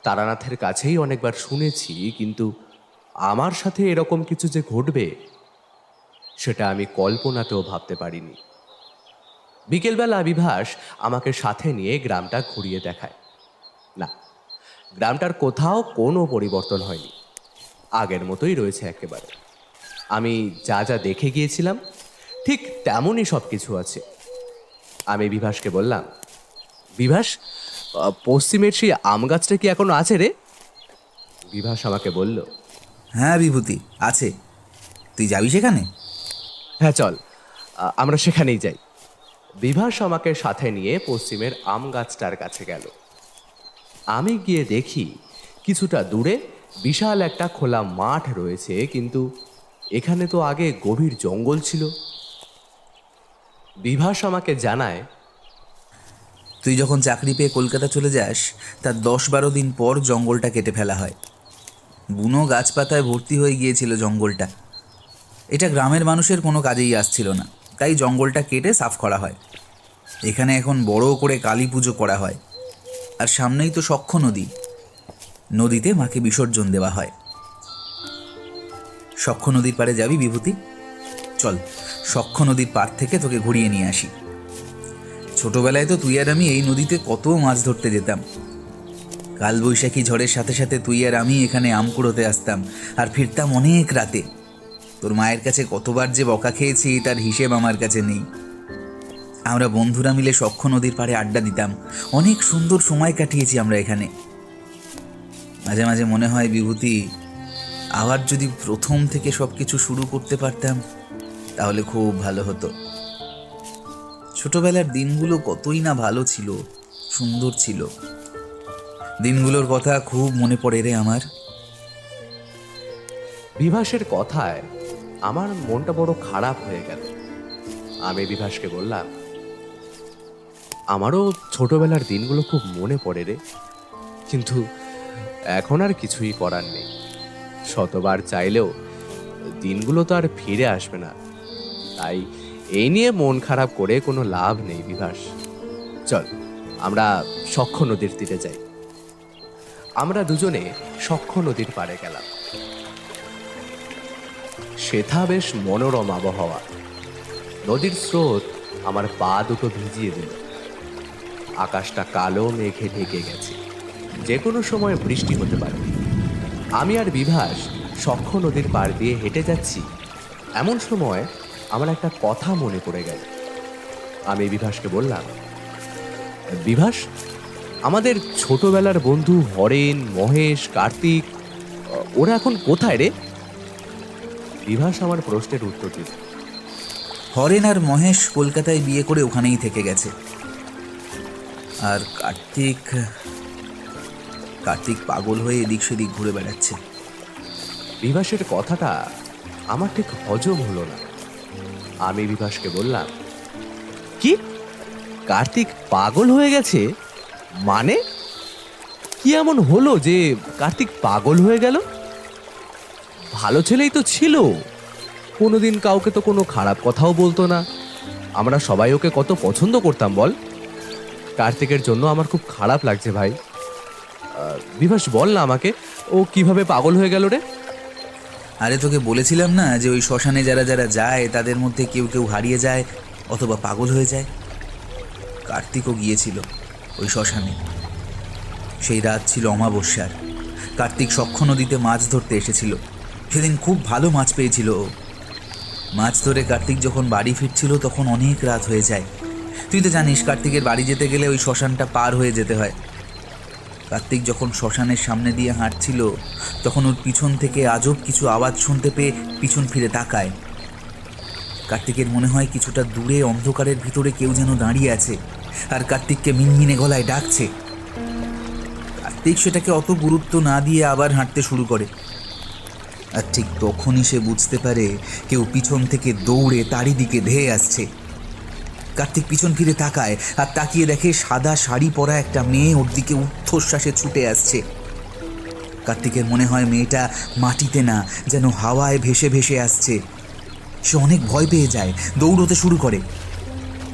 A: তারানাথের কাছেই অনেকবার শুনেছি, কিন্তু আমার সাথে এরকম কিছু যে ঘটবে সেটা আমি কল্পনাতেও ভাবতে পারিনি। বিকেলবেলা বিভাস আমাকে সাথে নিয়ে গ্রামটা ঘুরিয়ে দেখায়। না, গ্রামটার কোথাও কোনো পরিবর্তন হয়নি, আগের মতোই রয়েছে একেবারে। আমি যা যা দেখে গিয়েছিলাম ঠিক তেমনই সব কিছু আছে। আমি বিভাসকে বললাম, বিভাস, পশ্চিমের সেই আম গাছটা কি এখনো আছে রে? বিভাস আমাকে বলল,
C: হ্যাঁ বিভূতি, আছে। তুই যাবি সেখানে?
A: হ্যাঁ চল, আমরা সেখানেই যাই। বিভাস আমাকে সাথে নিয়ে পশ্চিমের আম গাছটার কাছে গেল। আমি গিয়ে দেখি কিছুটা দূরে বিশাল একটা খোলা মাঠ রয়েছে, কিন্তু এখানে তো আগে গভীর জঙ্গল ছিল। বিভাস আমাকে জানায়,
C: তুই যখন চাকরি পেয়ে কলকাতা চলে যাস তার 10-12 দিন পর জঙ্গলটা কেটে ফেলা হয়। বুনো গাছপাতায় ভর্তি হয়ে গিয়েছিল জঙ্গলটা। এটা গ্রামের মানুষের কোনো কাজেই আসছিল না, তাই জঙ্গলটা কেটে সাফ করা হয়। এখানে এখন বড় করে কালী পুজো করা হয়, আর সামনেই তো সখ্য নদী। নদীতে মাকে বিসর্জন দেওয়া হয়। সখ্য নদীর পাড়ে যাবি বিভূতি? চল, সখ্য নদীর পাড় থেকে তোকে ঘুরিয়ে নিয়ে আসি। ছোটবেলায় তো তুই আর আমি এই নদীতে কত মাছ ধরতে যেতাম। কালবৈশাখী ঝড়ের সাথে সাথে তুই আর আমি এখানে আম কুড়োতে আসতাম, আর ফিরতাম অনেক রাতে। তোর মায়ের কাছে কতবার যে বকা খেয়েছি তার হিসেব আমার কাছে নেই। আমরা বন্ধুরা মিলে সখ্য নদীর পাড়ে আড্ডা দিতাম, অনেক সুন্দর সময় কাটিয়েছি আমরা এখানে। মাঝে মাঝে মনে হয় বিভূতি, আবার যদি প্রথম থেকে সব কিছু শুরু করতে পারতাম তাহলে খুব ভালো হতো। ছোটবেলার দিনগুলো কতই না ভালো ছিল, সুন্দর ছিল। দিনগুলোর কথা খুব মনে পড়ে রে আমার।
A: বিভাসের কথায় আমার মনটা বড় খারাপ হয়ে গেল। আমি বিভাসকে বললাম, আমারও ছোটবেলার দিনগুলো খুব মনে পড়ে রে, কিন্তু এখন আর কিছুই করার নেই। শতবার চাইলেও দিনগুলো তো আর ফিরে আসবে না, তাই এই নিয়ে মন খারাপ করে কোনো লাভ নেই বিভাস। চল, আমরা সখ্য নদীর তীরে যাই। আমরা দুজনে সখ্য নদীর পাড়ে গেলাম। সেথা বেশ মনোরম আবহাওয়া। নদীর স্রোত আমার পা দুটো ভিজিয়ে দিল। আকাশটা কালো মেঘে ঢেকে গেছে, যে কোনো সময় বৃষ্টি হতে পারে। আমি আর বিভাস সখ্য নদীর পাড় দিয়ে হেঁটে যাচ্ছি, এমন সময় আমার একটা কথা মনে পড়ে গেল। আমি বিভাসকে বললাম, বিভাস, আমাদের ছোটবেলার বন্ধু হরেন, মহেশ, কার্তিক, ওরা এখন কোথায় রে? বিভাস আমার প্রশ্নের উত্তর দিল,
C: হরেন আর মহেশ কলকাতায় বিয়ে করে ওখানেই থেকে গেছে। আর কার্তিক পাগল হয়ে এদিক সেদিক ঘুরে বেড়াচ্ছে।
A: বিভাসের কথাটা আমার ঠিক হজম হলো না। আমি বিভাসকে বললাম, কি, কার্তিক পাগল হয়ে গেছে? মানে কি এমন হলো যে কার্তিক পাগল হয়ে গেল? ভালো ছেলেই তো ছিল, কোনোদিন কাউকে তো কোনো খারাপ কথাও বলতো না। আমরা সবাই ওকে কত পছন্দ করতাম বল। কার্তিকের জন্য আমার খুব খারাপ লাগছে ভাই। বিভাস, বল না আমাকে, ও কিভাবে পাগল হয়ে গেল রে?
C: আরে তোকে বলেছিলাম না যে ওই শ্মশানে যারা যারা যায় তাদের মধ্যে কেউ কেউ হারিয়ে যায় অথবা পাগল হয়ে যায়। কার্তিকও গিয়েছিল ওই শ্মশানে। সেই রাত ছিল অমাবস্যার। কার্তিক সখ্য নদীতে মাছ ধরতে এসেছিল। সেদিন খুব ভালো মাছ পেয়েছিল ও। মাছ ধরে কার্তিক যখন বাড়ি ফিরছিল তখন অনেক রাত হয়ে যায়। তুই তো জানিস কার্তিকের বাড়ি যেতে গেলে ওই শ্মশানটা পার হয়ে যেতে হয়। কার্তিক যখন শ্মশানের সামনে দিয়ে হাঁটছিল তখন ওর পিছন থেকে আজব কিছু আওয়াজ শুনতে পেয়ে পিছন ফিরে তাকায়। কার্তিকের মনে হয় কিছুটা দূরে অন্ধকারের ভিতরে কেউ যেন দাঁড়িয়ে আছে আর কার্তিককে মিনমিনে গলায় ডাকছে। কার্তিক সেটাকে অত গুরুত্ব না দিয়ে আবার হাঁটতে শুরু করে। আর ঠিক তখনই সে বুঝতে পারে কেউ পিছন থেকে দৌড়ে তারই দিকে ধেয়ে আসছে। কার্তিক পিছন ফিরে তাকায় আর তাকিয়ে দেখে সাদা শাড়ি পরা একটা মেয়ে ওর দিকে ঊর্ধ্বশ্বাসে ছুটে আসছে। কার্তিকের মনে হয় মেয়েটা মাটিতে না, যেন হাওয়ায় ভেসে ভেসে আসছে। সে অনেক ভয় পেয়ে যায়, দৌড়তে শুরু করে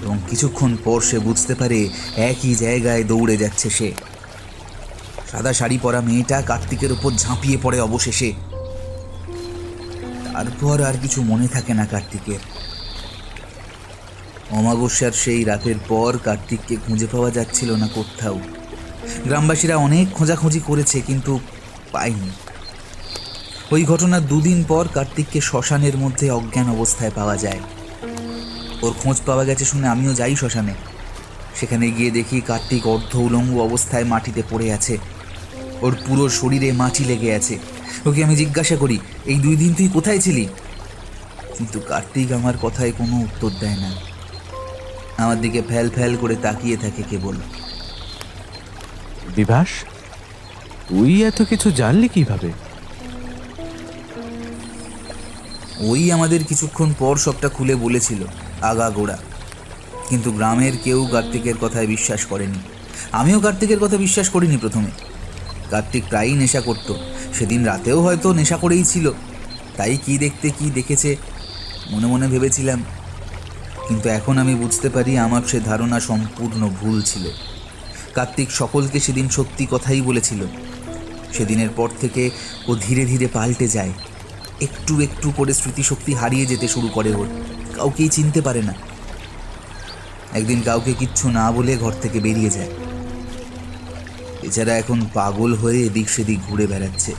C: এবং কিছুক্ষণ পর সে বুঝতে পারে একই জায়গায় দৌড়ে যাচ্ছে সে। সাদা শাড়ি পরা মেয়েটা কার্তিকের উপর ঝাঁপিয়ে পড়ে অবশেষে। তারপর আর কিছু মনে থাকে না কার্তিকের। অমাবস্যার সেই রাতের পর কার্তিককে খুঁজে পাওয়া যাচ্ছিল না কোথাও। গ্রামবাসীরা অনেক খোঁজাখুঁজি করেছে কিন্তু পায়নি। ওই ঘটনার 2 দিন পর কার্তিককে শ্মশানের মধ্যে অজ্ঞান অবস্থায় পাওয়া যায়। ওর খোঁজ পাওয়া গেছে শুনে আমিও যাই শ্মশানে। সেখানে গিয়ে দেখি কার্তিক অর্ধ উলঙ্গ অবস্থায় মাটিতে পড়ে আছে। ওর পুরো শরীরে মাটি লেগে আছে। ওকে আমি জিজ্ঞাসা করি, এই 2 দিন তুই কোথায় ছিলি? কিন্তু কার্তিক আমার কথায় কোনো উত্তর দেয় না। আমার দিকে ফ্যাল ফ্যাল করে তাকিয়ে থাকে কেবল।
A: বিভাস, তুই এত কিছু জানলি কিভাবে?
C: ওই আমাদের কিছুক্ষণ পর সবটা খুলে বলেছিল আগাগোড়া। কিন্তু গ্রামের কেউ কার্তিকের কথায় বিশ্বাস করেনি। আমিও কার্তিকের কথা বিশ্বাস করিনি প্রথমে। কার্তিক প্রায়ই নেশা করত, সেদিন রাতেও হয়তো নেশা করেই ছিল। তাই কি দেখতে কি দেখেছে মনে মনে ভেবেছিলাম। কিন্তু এখন আমি বুঝতে পারি আমার সে ধারণা সম্পূর্ণ ভুল ছিল। কার্তিক সকলকে সেদিন সত্যি কথাই বলেছিল। সেদিনের পর থেকে ও ধীরে ধীরে পাল্টে যায়। একটু একটু করে স্মৃতিশক্তি হারিয়ে যেতে শুরু করে ওর। কাউকেই চিনতে পারে না। একদিন কাউকে কিচ্ছু না বলে ঘর থেকে বেরিয়ে যায়। এছাড়া এখন পাগল হয়ে এদিক সেদিক ঘুরে বেড়াচ্ছে।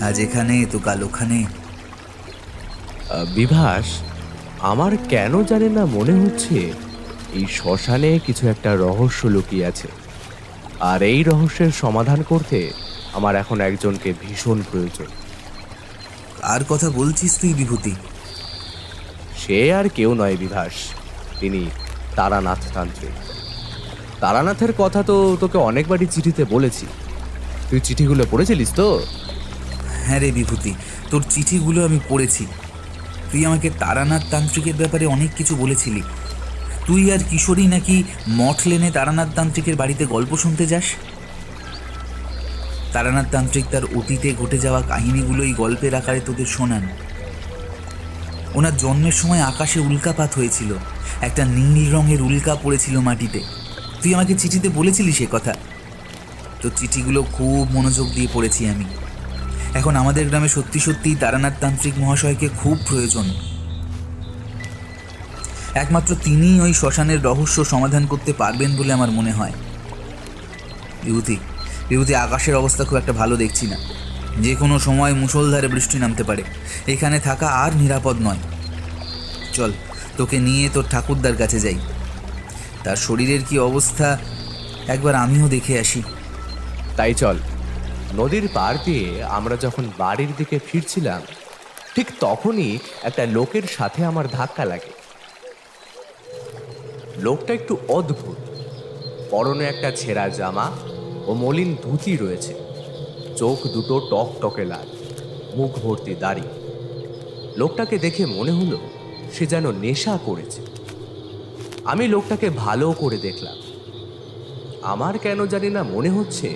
C: আজ এখানে তো কাল ওখানে।
A: বিভাস, আমার কেন জানি না মনে হচ্ছে এই শ্মশানে কিছু একটা রহস্য লুকিয়ে আছে। আর এই রহস্যের সমাধান করতে আমার এখন একজনকে ভীষণ প্রয়োজন।
C: আর কথা বলছিস তুই বিভূতি?
A: সে আর কেউ নয় বিভাস, তিনি তারানাথ তান্ত্রিক। তারানাথের কথা তো তোকে অনেকবারই চিঠিতে বলেছি। তুই চিঠিগুলো পড়েছিলিস তো?
C: হ্যাঁ রে বিভূতি, তোর চিঠিগুলো আমি পড়েছি। তুই আমাকে তারানাথ তান্ত্রিকের ব্যাপারে অনেক কিছু বলেছিলি। তুই আর কিশোরী নাকি মঠ লেনে তারানাথ তান্ত্রিকের বাড়িতে গল্প শুনতে যাস। তারানাথ তান্ত্রিক তার অতীতে ঘটে যাওয়া কাহিনীগুলোই গল্পের আকারে তোদের শোনান। ওনার জন্মের সময় আকাশে উল্কাপাত হয়েছিল, একটা নীল রঙের উল্কা পড়েছিল মাটিতে। তুই আমাকে চিঠিতে বলেছিলি সে কথা। তোর চিঠিগুলো খুব মনোযোগ দিয়ে পড়েছি আমি। এখন আমাদের গ্রামে সত্যি সত্যিই তারানাথ তান্ত্রিক মহাশয়কে খুব প্রয়োজন। একমাত্র তিনিই ওই শ্মশানের রহস্য সমাধান করতে পারবেন বলে আমার মনে হয়। বিভূতি, আকাশের অবস্থা খুব একটা ভালো দেখছি না। যে কোনো সময় মুষলধারে বৃষ্টি নামতে পারে। এখানে থাকা আর নিরাপদ নয়। চল, তোকে নিয়ে তোর ঠাকুরদার কাছে যাই। তার শরীরের কি অবস্থা একবার আমিও দেখে আসি।
A: তাই চল। নদীর পার দিয়ে আমরা যখন বাড়ির দিকে ফিরছিলাম ঠিক তখনই একটা লোকের সাথে আমার ধাক্কা লাগে। লোকটা একটু অদ্ভুত। পরনে একটা ছেঁড়া জামা ও মলিন ধুতি রয়েছে। চোখ দুটো টকটকে লাল, মুখ ভর্তি দাড়ি। লোকটাকে দেখে মনে হলো সে যেন নেশা করেছে। আমি লোকটাকে ভালো করে দেখলাম। আমার কেন জানি না মনে হচ্ছে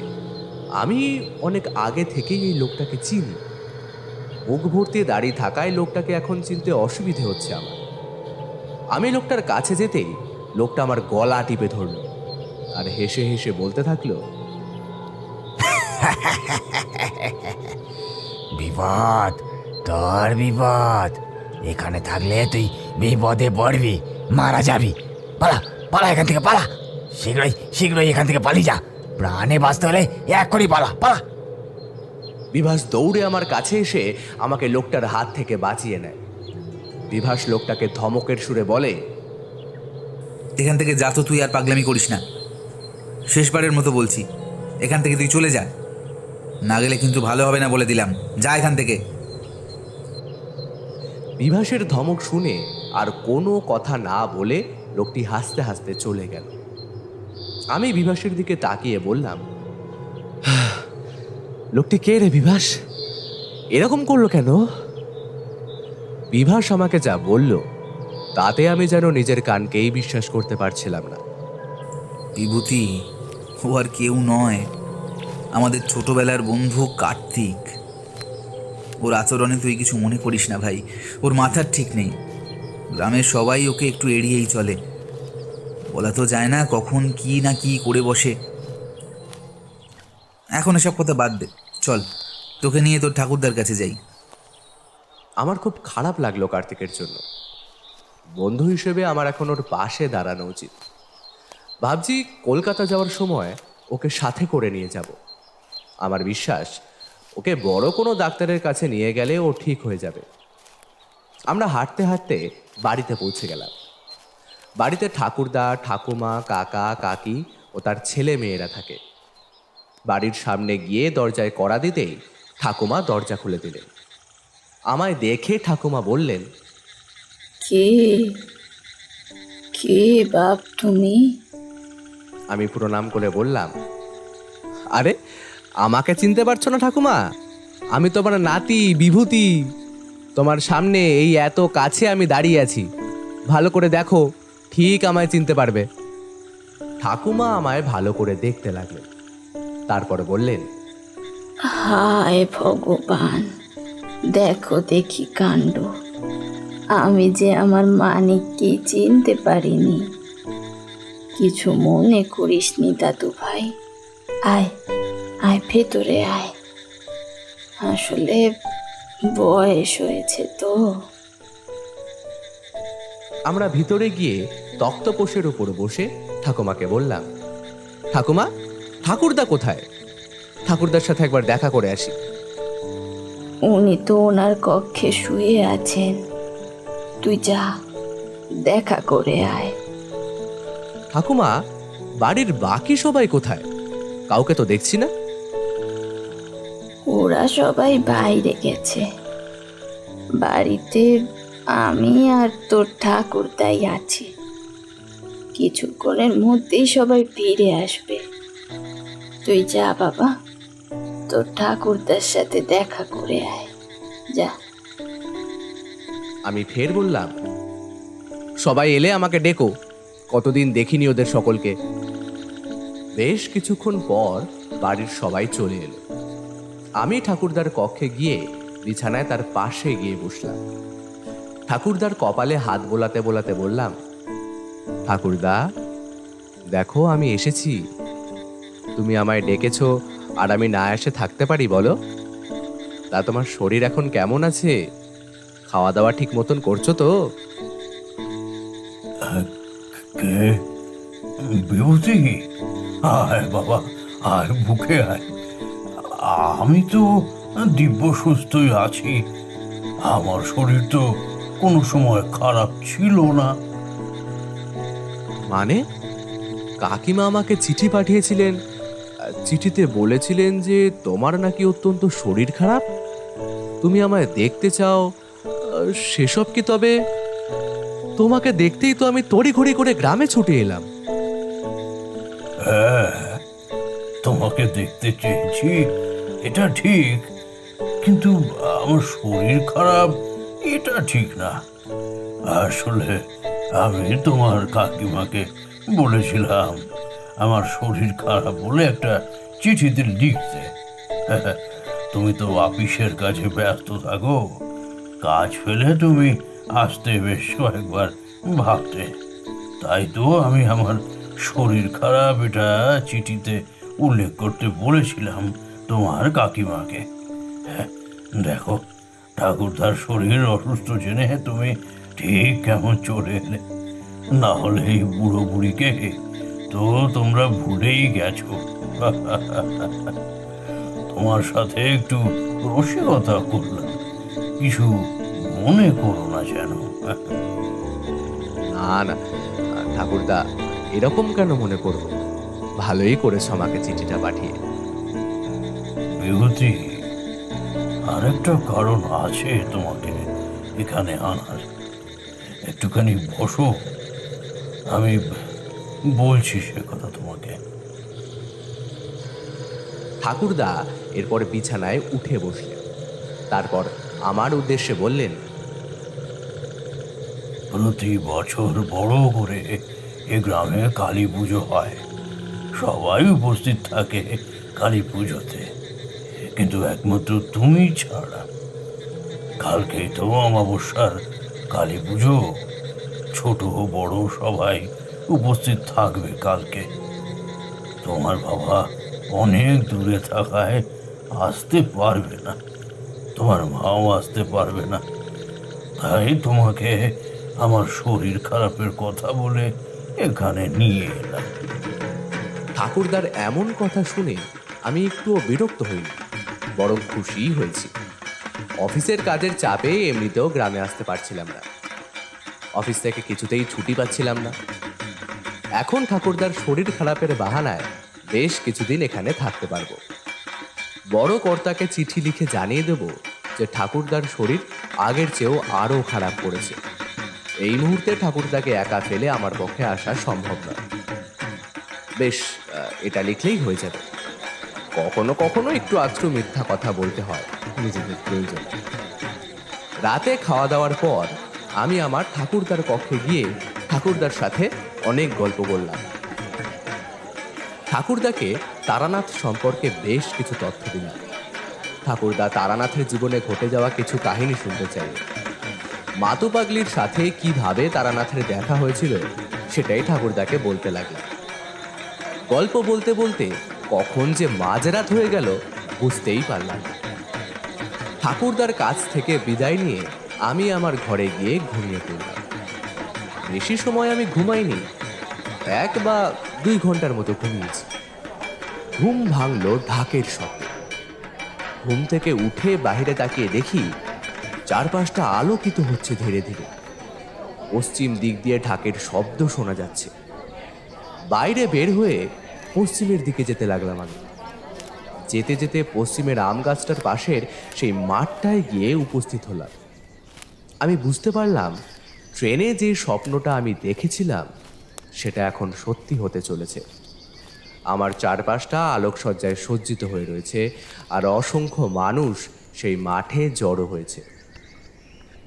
A: আমি অনেক আগে থেকেই এই লোকটাকে চিনি। মুখ ভর্তি দাড়ি থাকায় লোকটাকে এখন চিনতে অসুবিধে হচ্ছে আমার। আমি লোকটার কাছে যেতেই লোকটা আমার গলা টিপে ধরল আর হেসে হেসে বলতে থাকলো,
G: বিপদ, তোর বিপদ। এখানে থাকলে তুই বিপদে পড়বি, মারা যাবি। পালা, পালা এখান থেকে, পালা। শীঘ্রই এখান থেকে পালিয়ে যা। প্রাণে বাঁচতে হলে এক্ষুনি পালা, পালা।
A: বিভাস দৌড়ে আমার কাছে এসে আমাকে লোকটার হাত থেকে বাঁচিয়ে নেয়। বিভাস লোকটাকে ধমকের সুরে বলে,
C: এখান থেকে যা তো, তুই আর পাগলামি করিস না। শেষবারের মতো বলছি, এখান থেকে তুই চলে যা, না গেলে কিন্তু ভালো হবে না বলে দিলাম। যা এখান থেকে।
A: বিভাসের ধমক শুনে আর কোনো কথা না বলে লোকটি হাসতে হাসতে চলে গেল। আমি বিভাসের দিকে তাকিয়ে বললাম, লোকটি কে রে বিভাস? এরকম করলো কেন? বিভাস আমাকে যা বলল তাতে আমি যেন নিজের কানকেই বিশ্বাস করতে পারছিলাম না।
C: বিভূতি, ও আর কেউ নয়, আমাদের ছোটবেলার বন্ধু কার্তিক। ওর আচরণে তুই কিছু মনে করিস না ভাই, ওর মাথার ঠিক নেই। গ্রামের সবাই ওকে একটু এড়িয়েই চলে, বলা তো যায় না কখন কি না কি করে বসে। এখন এসব কথা বাদ দে, চল তোকে নিয়ে তোর ঠাকুরদার কাছে যাই।
A: আমার খুব খারাপ লাগলো কার্তিকের জন্য। বন্ধু হিসেবে আমার এখন ওর পাশে দাঁড়ানো উচিত। ভাবছি কলকাতা যাওয়ার সময় ওকে সাথে করে নিয়ে যাব। আমার বিশ্বাস ওকে বড় কোনো ডাক্তারের কাছে নিয়ে গেলে ও ঠিক হয়ে যাবে। আমরা হাঁটতে হাঁটতে বাড়িতে পৌঁছে গেলাম। বাড়িতে ঠাকুরদা, ঠাকুমা, কাকা, কাকি ও তার ছেলে মেয়েরা থাকে। বাড়ির সামনে গিয়ে দরজায় কড়া দিতেই ঠাকুমা দরজা খুলে দিলেন। আমায় দেখে ঠাকুমা বললেন,
B: কে কে বাপ তুমি?
A: আমি প্রণাম করে বললাম, আরে আমাকে চিনতে পারছো না ঠাকুমা? আমি তোমার নাতি বিভূতি। তোমার সামনে এই এত কাছে আমি দাঁড়িয়ে আছি, ভালো করে দেখো, ঠিক আমায় চিনতে পারবে। ঠাকুমা আমায় ভালো করে দেখতে লাগলেন, তারপর বললেন,
H: হায় ভগবান, দেখো দেখি কাণ্ড, আমি যে আমার মানিককে চিনতে পারিনি। কিছু মনে করিসনি দাদু ভাই, আয় আয় ভেতরে আয়, আসলে বয়স হয়েছে তো।
A: আমরা ভিতরে গিয়ে তক্তপোষের উপর বসে ঠাকুমাকে বললাম, ঠাকুমা, ঠাকুরদা কোথায়? ঠাকুরদার সাথে একবার দেখা করে আসি।
H: উনি তো ওনার কক্ষে শুয়ে আছেন, তুই যা দেখা করে আয়।
A: ঠাকুমা, বাড়ির বাকি সবাই কোথায়? কাউকে তো দেখছি না।
H: ওরা সবাই বাইরে গেছে, বাড়িতে আমি আর তোর ঠাকুরদাই আছি। কিছুক্ষণের মধ্যেই সবাই ফিরে আসবে। তুই যা বাবা, তোর ঠাকুরদার সাথে দেখা করে আয়, যা।
A: আমি ফের বললাম, সবাই এলে আমাকে ডেকো, কতদিন দেখিনি ওদের সকলকে। বেশ কিছুক্ষণ পর বাড়ির সবাই চলে এলো। আমি ঠাকুরদার কক্ষে গিয়ে বিছানায় তার পাশে গিয়ে বসলাম। ঠাকুরদার কপালে হাত বোলাতে বোলাতে বললাম, ঠাকুরদা, দেখো আমি এসেছি। তুমি আমায় ডেকেছো আর আমি না এসে থাকতে পারি বলো? তা তোমার শরীর এখন কেমন আছে? খাওয়া দাওয়া ঠিক মতন করছো তো?
D: কে? বিভূতি, আয় বাবা, আয় বুকে আয়। আমি তো দিব্য সুস্থই আছি, আমার শরীর তো কোনো সময় খারাপ ছিল না।
A: মানে কাকিমা আমাকে চিঠি পাঠিয়েছিলেন, চিঠিতে বলেছিলেন যে তোমার নাকি অত্যন্ত শরীর খারাপ, তুমি আমায় দেখতে চাও, সেসব কি? তবে তোমাকে দেখতেই তো আমি তড়িঘড়ি করে গ্রামে ছুটে এলাম।
D: হ্যাঁ, তোমাকে দেখতে চেয়েছি, এটা ঠিক, কিন্তু আমার শরীর খারাপ এটা ঠিক না। আসলে আমি তোমার কাকিমাকে বলেছিলাম আমার শরীর খারাপ বলে একটা চিঠিতে লিখতে। তুমি তো অফিসের কাজে ব্যস্ত থাকো, কাজ ফেলে তুমি আসতে বেশ কয়েকবার ভাবতে, তাই তো আমি আমার শরীর খারাপ এটা চিঠিতে উল্লেখ করতে বলেছিলাম তোমার কাকিমাকে। দেখো, ঠাকুরদার শরীর অসুস্থ জেনে তুমি ঠিক কেমন চলে এলে, না হলে এই বুড়ো বুড়িকে তো তোমরা ভুলেই গেছো। তোমার সাথে একটু রসিকতা করলাম, কিছু মনে করো না যেন।
A: না না, ঠাকুরদা, এরকম কেন মনে করবো? ভালোই করেছো আমাকে চিঠিটা পাঠিয়ে।
D: বিভূতি, আরেকটা কারণ আছে তোমাকে এখানে আনার। একটুখানি বসো, আমি বলছি সে কথা তোমাকে।
A: ঠাকুরদা এরপর বিছানায় উঠে বসলেন। তারপর আমার উদ্দেশ্যে বললেন,
D: প্রতি বছর বড় করে এ গ্রামে কালী পুজো হয়, সবাই উপস্থিত থাকে কালী পুজোতে, কিন্তু একমাত্র তুমি ছাড়া। কালকেই তো অমাবস্যার কালী পুজো, ছোট বড় সবাই উপস্থিত থাকবে কালকে। তোমার বাবা অনেক দূরে থাকায় আসতে পারবে না, তোমার মাও আসতে পারবে না, তাই তোমাকে আমার শরীর খারাপের কথা বলে এখানে নিয়ে এলাম।
A: ঠাকুরদার এমন কথা শুনে আমি একটুও বিরক্ত হইনি, বরং খুশিই হয়েছি। অফিসের কাজের চাপে এমনিতেও গ্রামে আসতে পারছিলাম না, অফিস থেকে কিছুতেই ছুটি পাচ্ছিলাম না। এখন ঠাকুরদার শরীর খারাপের বাহানায় বেশ কিছুদিন এখানে থাকতে পারবো। বড় কর্তাকে চিঠি লিখে জানিয়ে দেব যে ঠাকুরদার শরীর আগের চেয়েও আরও খারাপ করেছে। এই মুহূর্তে ঠাকুরদাকে একা ফেলে আমার পক্ষে আসা সম্ভব নয়। বেশ, এটা লিখলেই হয়ে যাবে। কখনো কখনো একটু আধটু মিথ্যা কথা বলতে হয় নিজেদের প্রয়োজন। রাতে খাওয়া দাওয়ার পর আমি আমার ঠাকুরদার কক্ষে গিয়ে ঠাকুরদার সাথে অনেক গল্প করলাম। ঠাকুরদাকে তারানাথ সম্পর্কে বেশ কিছু তথ্য দিলাম। ঠাকুরদা তারানাথের জীবনে ঘটে যাওয়া কিছু কাহিনী শুনতে চাই। মাতু পাগলির সাথে কিভাবে তারানাথের দেখা হয়েছিল সেটাই ঠাকুরদাকে বলতে লাগলাম। গল্প বলতে বলতে কখন যে মাঝরাত হয়ে গেল বুঝতেই পারলাম না। ঠাকুরদার কাছ থেকে বিদায় নিয়ে আমি আমার ঘরে গিয়ে ঘুমিয়ে পড়লাম। বেশি সময় আমি ঘুমাইনি, 1 বা 2 ঘন্টার মতো ঘুমিয়েছি। ঘুম ভাঙল ঢাকের শব্দে। ঘুম থেকে উঠে বাইরে তাকিয়ে দেখি চারপাশটা আলোকিত হচ্ছে ধীরে ধীরে। পশ্চিম দিক দিয়ে ঢাকের শব্দ শোনা যাচ্ছে। বাইরে বের হয়ে পশ্চিমের দিকে যেতে লাগলাম আমি। যেতে যেতে পশ্চিমের আম গাছটার পাশের সেই মাঠটায় গিয়ে উপস্থিত হলাম। আমি বুঝতে পারলাম ট্রেনে যে স্বপ্নটা আমি দেখেছিলাম সেটা এখন সত্যি হতে চলেছে। আমার চারপাশটা আলোকসজ্জায় সজ্জিত হয়ে রয়েছে, আর অসংখ্য মানুষ সেই মাঠে জড়ো হয়েছে।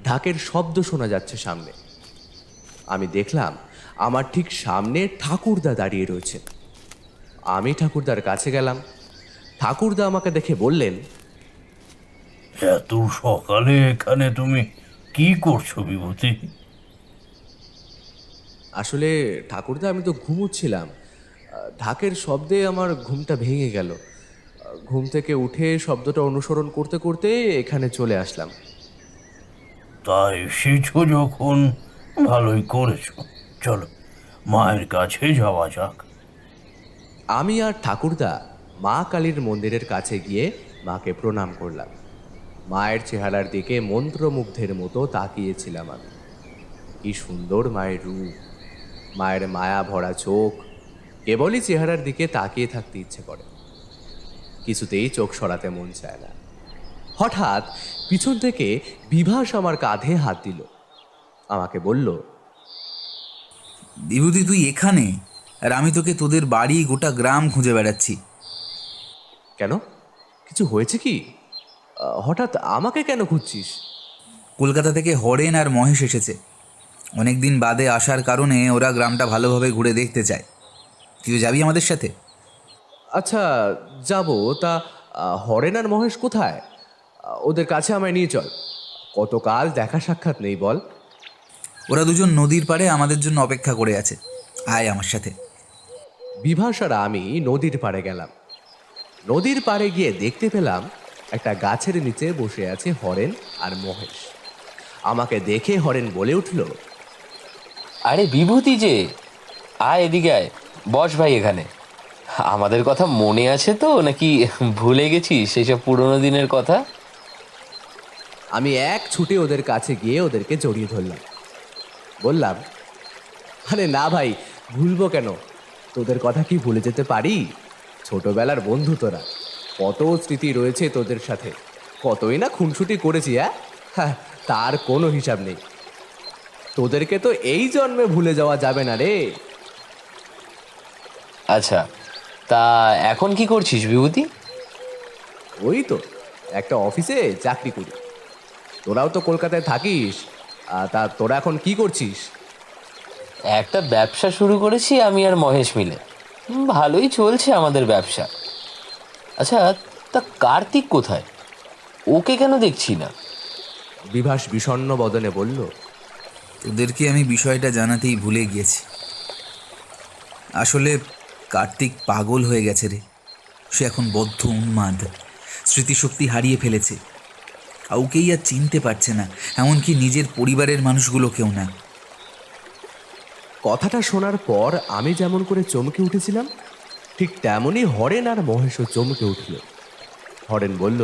A: ঢাকের শব্দ শোনা যাচ্ছে সামনে। আমি দেখলাম আমার ঠিক সামনে ঠাকুরদা দাঁড়িয়ে রয়েছে। আমি ঠাকুরদার কাছে গেলাম। ঠাকুরদা আমাকে দেখে বললেন,
D: এত সকালে এখানে তুমি কি করছো বিভূতি?
A: আসলে ঠাকুরদা, আমি তো ঘুমোচ্ছিলাম। ঢাকের শব্দে আমার ঘুমটা ভেঙে গেল। ঘুম থেকে উঠে শব্দটা অনুসরণ করতে করতে এখানে চলে আসলাম।
D: তাই এসেছো যখন, ভালোই করেছো। চলো মায়ের কাছে যাওয়া যাক।
A: আমি আর ঠাকুরদা মা কালীর মন্দিরের কাছে গিয়ে মাকে প্রণাম করলাম। মায়ের চেহারার দিকে মন্ত্রমুগ্ধের মতো তাকিয়েছিলাম আমি। কি সুন্দর মায়ের রূপ, মায়ের মায়া ভরা চোখ, কেবলই চেহারার দিকে তাকিয়ে থাকতে ইচ্ছে করে, কিছুতেই চোখ সরাতে মন চায় না। হঠাৎ পিছন থেকে বিভাস আমার কাঁধে হাত দিল, আমাকে বলল,
C: বিভূতি, তুই এখানে, আর আমি তোকে তোদের বাড়ি গোটা গ্রাম খুঁজে বেড়াচ্ছি।
A: কেন, কিছু হয়েছে কি? হঠাৎ আমাকে কেন খুঁজছিস?
C: কলকাতা থেকে হরেন আর মহেশ এসেছে। অনেক দিন বাদে আসার কারণে ওরা গ্রামটা ভালোভাবে ঘুরে দেখতে চায়। তুই যাবি আমাদের সাথে?
A: আচ্ছা, যাব। তা হরেন আর মহেশ কোথায়? ওদের কাছে আমায় নিয়ে চল। কতকাল দেখা সাক্ষাৎ নেই বল।
C: ওরা দুজন নদীর পাড়ে আমাদের জন্য অপেক্ষা করে আছে। আয় আমার সাথে।
A: বিভাস আর আমি নদীর পাড়ে গেলাম। নদীর পাড়ে গিয়ে দেখতে পেলাম একটা গাছের নিচে বসে আছে হরেন আর মহেশ। আমাকে দেখে হরেন বলে উঠল,
F: আরে বিভূতি যে, আয় এদিকে আয়, বস ভাই এখানে। আমাদের কথা মনে আছে তো, নাকি ভুলে গেছিস সেসব পুরোনো দিনের কথা?
A: আমি এক ছুটে ওদের কাছে গিয়ে ওদেরকে জড়িয়ে ধরলাম। বললাম, আরে না ভাই, ভুলবো কেন? তোদের কথা কি ভুলে যেতে পারি? ছোটবেলার বন্ধু তোরা, কত স্মৃতি রয়েছে তোদের সাথে, কতই না খুনসুটি করেছি। হ্যাঁ, তার কোনো হিসাব নেই। তোদেরকে তো এই জন্মে ভুলে যাওয়া যাবে না রে।
F: আচ্ছা, তা এখন কি করছিস বিভূতি?
A: ওই তো একটা অফিসে চাকরি করি। তোরাও তো কলকাতায় থাকিস, তা তোরা এখন কি করছিস?
F: একটা ব্যবসা শুরু করেছি আমি আর মহেশ মিলে। ভালোই চলছে আমাদের ব্যবসা। আচ্ছা, তা কার্তিক কোথায়? ওকে কেন দেখছি না?
A: বিভাস বিষণ্ণ বদনে বলল,
C: তোদেরকে আমি বিষয়টা জানাতেই ভুলে গিয়েছি। আসলে কার্তিক পাগল হয়ে গেছে রে। সে এখন বদ্ধ উন্মাদ, স্মৃতিশক্তি হারিয়ে ফেলেছে। কাউকেই আর চিনতে পারছে না, এমনকি নিজের পরিবারের মানুষগুলোকেও না।
A: কথাটা শোনার পর আমি যেমন করে চমকে উঠেছিলাম, ঠিক তেমনই হরেন আর মহেশও চমকে উঠল। হরেন বলল,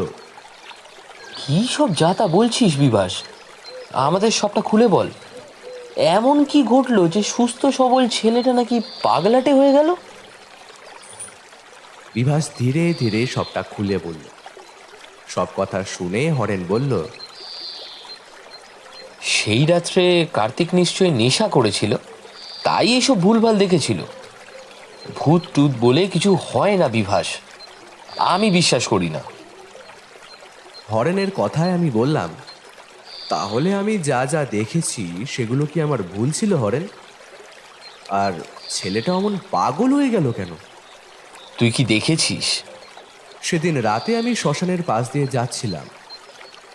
F: কি সব যা তা বলছিস বিভাস? আমাদের সবটা খুলে বল। এমন কি ঘটলো যে সুস্থ সবল ছেলেটা নাকি পাগলাটে হয়ে গেল?
A: বিভাস ধীরে ধীরে সবটা খুলে বলল। সব কথা শুনে হরেন বলল,
F: সেই রাত্রে কার্তিক নিশ্চয়ই নেশা করেছিল, তাই এসব ভুলভাল দেখেছিল। ভূত টুত বলে কিছু হয় না বিভাস, আমি বিশ্বাস করি না।
A: হরেনের কথায় আমি বললাম, তাহলে আমি যা যা দেখেছি সেগুলো কি আমার ভুল ছিল হরেন? আর ছেলেটা অমন পাগল হয়ে গেল কেন?
F: তুই কি দেখেছিস?
A: সেদিন রাতে আমি শ্মশানের পাশ দিয়ে যাচ্ছিলাম।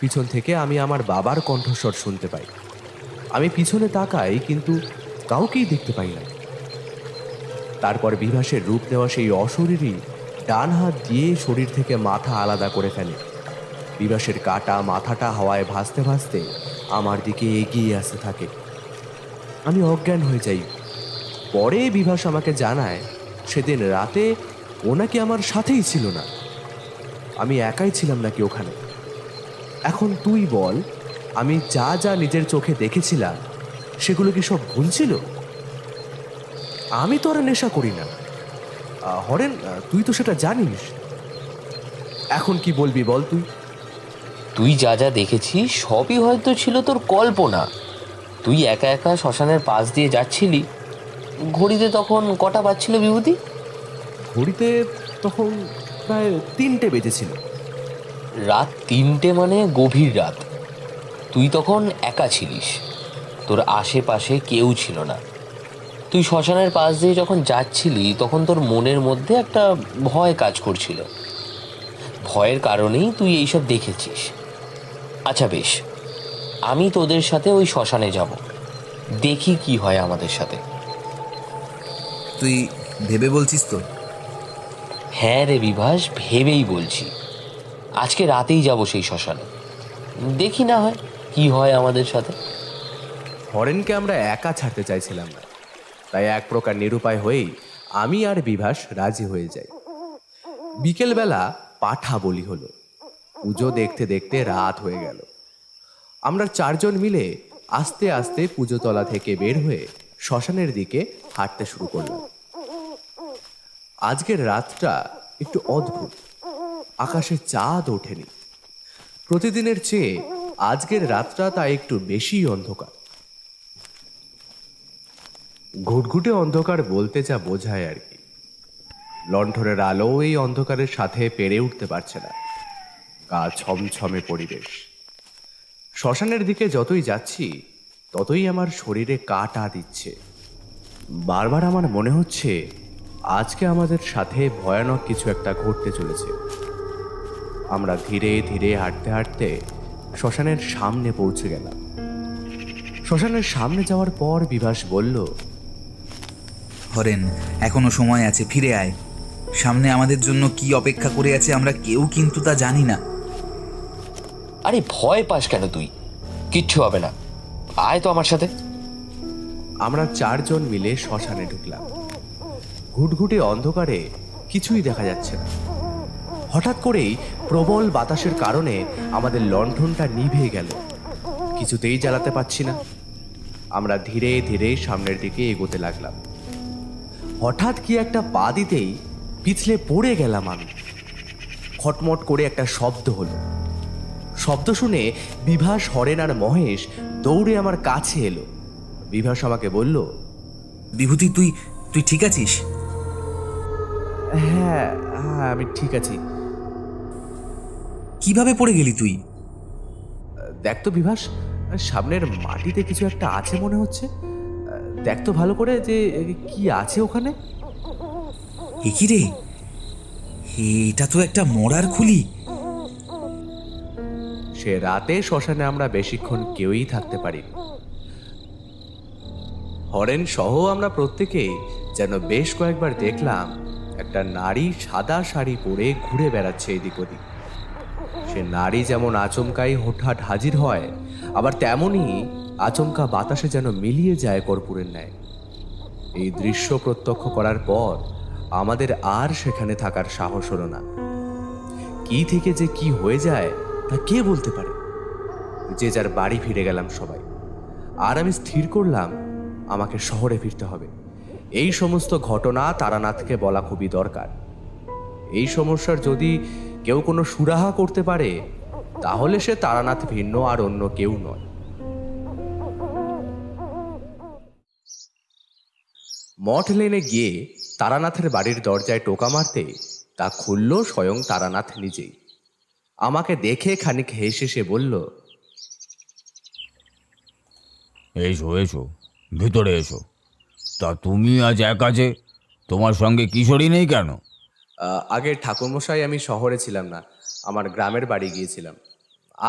A: পিছন থেকে আমি আমার বাবার কণ্ঠস্বর শুনতে পাই। আমি পিছনে তাকাই, কিন্তু কাউকেই দেখতে পাই না। তারপর বিভাসের রূপ দেওয়া সেই অশরীরী ডান হাত দিয়ে শরীর থেকে মাথা আলাদা করে ফেলে। বিভাসের কাটা মাথাটা হাওয়ায় ভাসতে ভাসতে আমার দিকে এগিয়ে আসতে থাকে। আমি অজ্ঞান হয়ে যাই। পরে বিভাস আমাকে জানায়, সেদিন রাতে ও নাকি আমার সাথেই ছিল না, আমি একাই ছিলাম নাকি ওখানে। এখন তুই বল, আমি যা যা নিজের চোখে দেখেছিলাম সেগুলো কি সব ভুল ছিল? আমি তো আর নেশা করি না। হরেন, তুই তো সেটা জানিস। এখন কি বলবি বল তুই?
F: তুই যা যা দেখেছিস সবই হয়তো ছিল তোর কল্পনা। তুই একা একা শ্মশানের পাশ দিয়ে যাচ্ছিলি। ঘড়িতে তখন কটা বাজছিল বিভূতি?
A: ঘড়িতে তখন প্রায় 3টে বেজেছিল।
F: রাত 3টে মানে গভীর রাত। তুই তখন একা ছিলিস, তোর আশেপাশে কেউ ছিল না। তুই শ্মশানের পাশ দিয়ে যখন যাচ্ছিলি তখন তোর মনের মধ্যে একটা ভয় কাজ করছিল। ভয়ের কারণেই তুই এইসব দেখেছিস। আচ্ছা বেশ, আমি তোদের সাথে ওই শ্মশানে যাব, দেখি কি হয় আমাদের সাথে।
C: তুই ভেবে বলছিস তো?
F: হ্যাঁ রে বিভাস, ভেবেই বলছি। আজকে রাতেই যাব সেই শ্মশানে, দেখি না হয় কি হয় আমাদের সাথে।
A: হরেনকে আমরা একা ছাড়তে চাইছিলাম না, তাই এক প্রকার নিরুপায় হয়েই আমি আর বিভাস রাজি হয়ে যাই। বিকেলবেলা পাঠা বলি হলো। পুজো দেখতে দেখতে রাত হয়ে গেল। আমরা 4 জন মিলে আস্তে আস্তে পুজোতলা থেকে বের হয়ে শ্মশানের দিকে হাঁটতে শুরু করলাম। আজকের রাতটা একটু অদ্ভুত। আকাশে চাঁদ ওঠেনি। প্রতিদিনের চেয়ে আজকের রাতটা তা একটু বেশি অন্ধকার। ঘুটঘুটে অন্ধকার বলতে যা বোঝায় আর কি। লণ্ঠনের আলো এই অন্ধকারের সাথে পেরে উঠতে পারছে না। গা ছমছমে পরিবেশ। শ্মশানের দিকে যতই যাচ্ছি ততই আমার শরীরে কাঁটা দিচ্ছে। বারবার আমার মনে হচ্ছে আজকে আমাদের সাথে ভয়ানক কিছু একটা ঘটতে চলেছে। আমরা ধীরে ধীরে হাঁটতে হাঁটতে শ্মশানের সামনে পৌঁছে গেলাম। শ্মশানের সামনে যাওয়ার পর বিভাস বলল,
C: হরেন, এখনো সময় আছে, ফিরে আয়। সামনে আমাদের জন্য কি অপেক্ষা করে আছে আমরা কেউ কিন্তু তা জানি না।
F: আরে ভয় পাস কেন তুই? কিচ্ছু হবে না, আয় তো আমার সাথে।
A: আমরা 4 জন মিলে শ্মশানে ঢুকলাম। ঘুটঘুটে অন্ধকারে কিছুই দেখা যাচ্ছে না। হঠাৎ করেই প্রবল বাতাসের কারণে আমাদের লণ্ঠনটা নিভে গেল। কিছুতেই জ্বালাতে পারছি না। আমরা ধীরে ধীরে সামনের দিকে এগোতে লাগলাম। হঠাৎ কি একটা পা দিতেই পিছলে পড়ে গেলাম আমি। খটমট করে একটা শব্দ হলো। শব্দ শুনে বিভাস, হরেন আর মহেশ দৌড়ে আমার কাছে এলো। বিভাস আমাকে বলল,
C: বিভূতি, তুই তুই ঠিক আছিস?
A: হ্যাঁ হ্যাঁ, আমি ঠিক আছি।
C: কিভাবে পড়ে গেলি তুই?
A: দেখ তো বিভাস, সামনের মাটিতে কিছু একটা আছে মনে হচ্ছে। দেখ তো ভালো করে যে কি আছে ওখানে।
C: এ কি রে, এটা তো একটা মরার খুলি।
A: সে রাতে শ্মশানে আমরা বেশিক্ষণ কেউই থাকতে পারিনি। হরেন সহ আমরা প্রত্যেকেই যেন বেশ কয়েকবার দেখলাম একটা নারী সাদা শাড়ি পরে ঘুরে বেড়াচ্ছে এদিক ওদিক। সে নারী যেমন আচমকাই হঠাৎ হাজির হয়, আবার তেমনই আচমকা বাতাসে যেন মিলিয়ে যায় কর্পূরের ন্যায়। এই দৃশ্য প্রত্যক্ষ করার পর আমাদের আর সেখানে থাকার সাহস হলো না। কি থেকে যে কি হয়ে যায় তা কে বলতে পারে। যে যার বাড়ি ফিরে গেলাম সবাই। আর আমি স্থির করলাম আমাকে শহরে ফিরতে হবে। এই সমস্ত ঘটনা তারানাথকে বলা খুবই দরকার। এই সমস্যার যদি কেউ কোনো সুরাহা করতে পারে তাহলে সে তারানাথ ভিন্ন আর অন্য কেউ নয়। মঠ লেনে গিয়ে তারানাথের বাড়ির দরজায় টোকা মারতে তা খুলল স্বয়ং তারানাথ নিজেই। আমাকে দেখে খানিক হেসে সে বলল,
G: এসো এসো, ভিতরে এসো। তা তুমি আজ একা যে, তোমার সঙ্গে কিশোরী নেই কেন?
A: আগে ঠাকুরমশাই আমি শহরে ছিলাম না, আমার গ্রামের বাড়ি গিয়েছিলাম।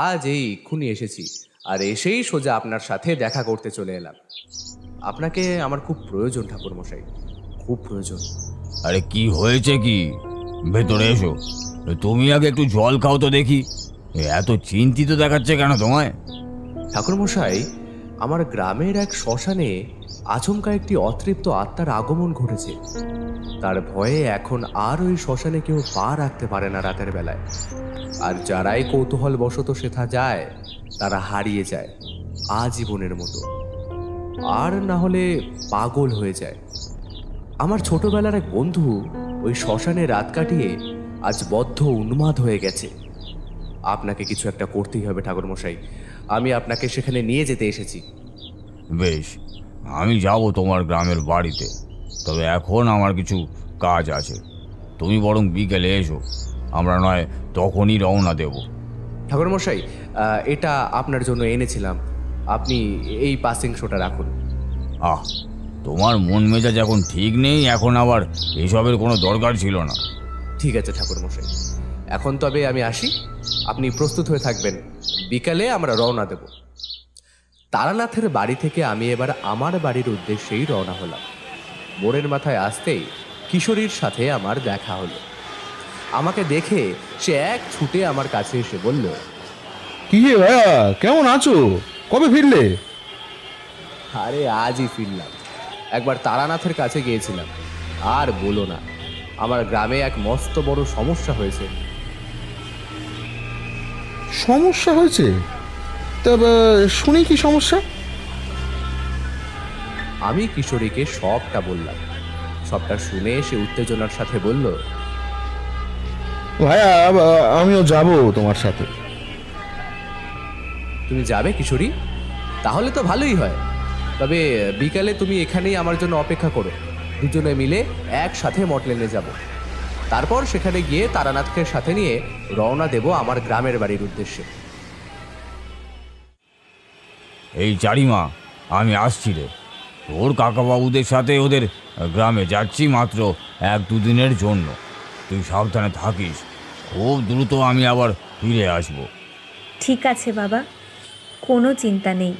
A: আজ এই এক্ষুনি এসেছি, আর এসেই সোজা আপনার সাথে দেখা করতে চলে এলাম। আপনাকে আমার খুব প্রয়োজন ঠাকুরমশাই, খুব প্রয়োজন।
G: আরে কি হয়েছে কি? ভেতরে এসো। তুমি আগে একটু জল খাও তো দেখি। এত চিন্তিত দেখাচ্ছে কেন তোমায়?
A: ঠাকুরমশাই, আমার গ্রামের এক শ্মশানে আচমকা একটি অতৃপ্ত আত্মার আগমন ঘটেছে। তার ভয়ে এখন আর ওই শ্মশানে কেউ পা রাখতে পারে না রাতের বেলায়। আর যারাই কৌতূহল বশত সেথা যায় তারা হারিয়ে যায় আজীবনের মতো, আর না হলে পাগল হয়ে যায়। আমার ছোটবেলার এক বন্ধু ওই শ্মশানে রাত কাটিয়ে আজ বদ্ধ উন্মাদ হয়ে গেছে। আপনাকে কিছু একটা করতেই হবে ঠাকুরমশাই। আমি আপনাকে সেখানে নিয়ে যেতে এসেছি।
G: বেশ, আমি যাব তোমার গ্রামের বাড়িতে, তবে এখন আমার কিছু কাজ আছে। তুমি বরং বিকেলে এসো, আমরা নয় তখনই রওনা দেব।
A: ঠাকুরমশাই, এটা আপনার জন্য এনেছিলাম, আপনি এই পাসিং শোটা রাখুন।
G: আহ, তোমার মন মেজাজ এখন ঠিক নেই, এখন আবার এসবের কোনো দরকার ছিল না।
A: ঠিক আছে ঠাকুরমশাই, এখন তবে আমি আসি। আপনি প্রস্তুত হয়ে থাকবেন, বিকালে আমরা রওনা দেব। তারানাথের বাড়ি থেকে আমি এবার আমার বাড়ির উদ্দেশ্যেই রওনা হলাম। মোড়ের মাথায় আসতেই কিশোরীর সাথে আমার দেখা হলো। আমাকে দেখে সে এক ছুটে আমার কাছে এসে বলল,
E: কি হে ভাইয়া, কেমন আছো? কবে ফিরলে?
A: আরে আজই ফিরলাম। একবার তারানাথের কাছে গিয়েছিলাম। আর বলো না, আমার গ্রামে এক মস্ত বড় সমস্যা হয়েছে।
E: সমস্যা হয়েছে? তবে শুনি কি সমস্যা?
A: আমি কিশোরীকে সবটা বললাম। সবটা শুনে সে উত্তেজনার সাথে বলল,
E: ভাইয়া, আমিও যাব তোমার সাথে।
A: তুমি যাবে কিশোরী? তাহলে তো ভালোই হয়। তবে বিকালে তুমি এখানেই আমার জন্য অপেক্ষা করো। দুজনে মিলে একসাথে মটলেনে যাব। তারপর সেখানে গিয়ে তারানাথকে সাথে নিয়ে রওনা দেব আমার গ্রামের বাড়ির উদ্দেশ্যে।
G: এই চারিমা, আমি আসছি রে। তোর কাকাবাবুদের সাথে ওদের গ্রামে যাচ্ছি মাত্র 1-2 দিনের জন্য। তুই সাবধানে থাকিস, খুব দ্রুত আমি আবার ফিরে আসব।
B: ঠিক আছে বাবা, কোনো চিন্তা নেই,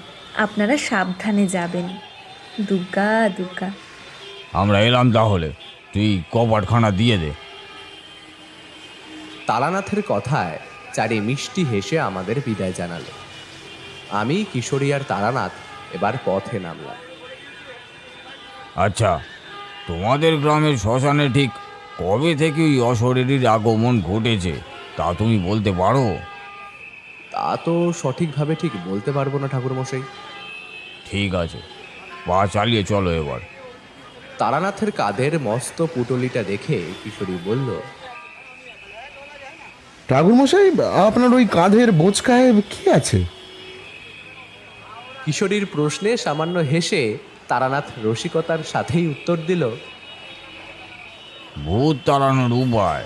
B: আপনারা সাবধানে যাবেন। দুর্গা দুর্গা।
G: আমরা এলাম তাহলে, তুই কপাটখানা দিয়ে দে।
A: তারানাথের কথায় চারি মিষ্টি হেসে আমাদের বিদায় জানালো। আমি, কিশোরী আর তারানাথ এবার পথে নামলাম।
G: আচ্ছা, তোমাদের গ্রামের শ্মশানে ঠিক কবে থেকে ওই অশরীরীর আগমন ঘটেছে তা তুমি বলতে পারো?
A: তা তো সঠিকভাবে ঠিক বলতে পারবো না ঠাকুরমশাই।
G: ঠিক আছে, পা চালিয়ে চলো এবার।
A: তারানাথের কাঁধের মস্ত পুটলিটা দেখে কিশোরী বলল,
E: ঠাকুরমশাই, আপনার ওই কাঁধের বোঁচকায় কি আছে?
A: কিশোরীর প্রশ্নে সামান্য হেসে তারানাথ রসিকতার সাথেই উত্তর দিল,
G: ভূত তাড়ানোর উপায়।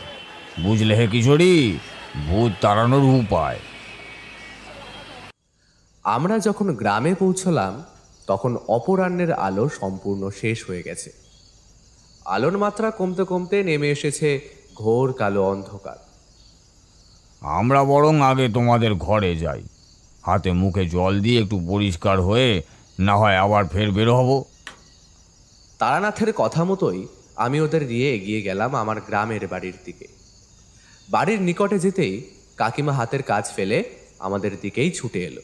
G: বুঝলে হে কিশোরী, ভূত তাড়ানোর উপায়।
A: আমরা যখন গ্রামে পৌঁছলাম তখন অপরাহ্নের আলো সম্পূর্ণ শেষ হয়ে গেছে। আলোর মাত্রা কমতে কমতে নেমে এসেছে ঘোর কালো অন্ধকার।
G: আমরা বরং আগে তোমাদের ঘরে যাই, হাতে মুখে জল দিয়ে একটু পরিষ্কার হয়ে না হয় আবার ফের বের হব।
A: তারানাথের কথা মতোই আমি ওদের দিয়ে এগিয়ে গেলাম আমার গ্রামের বাড়ির দিকে। বাড়ির নিকটে যেতেই কাকিমা হাতের কাজ ফেলে আমাদের দিকেই ছুটে এলো।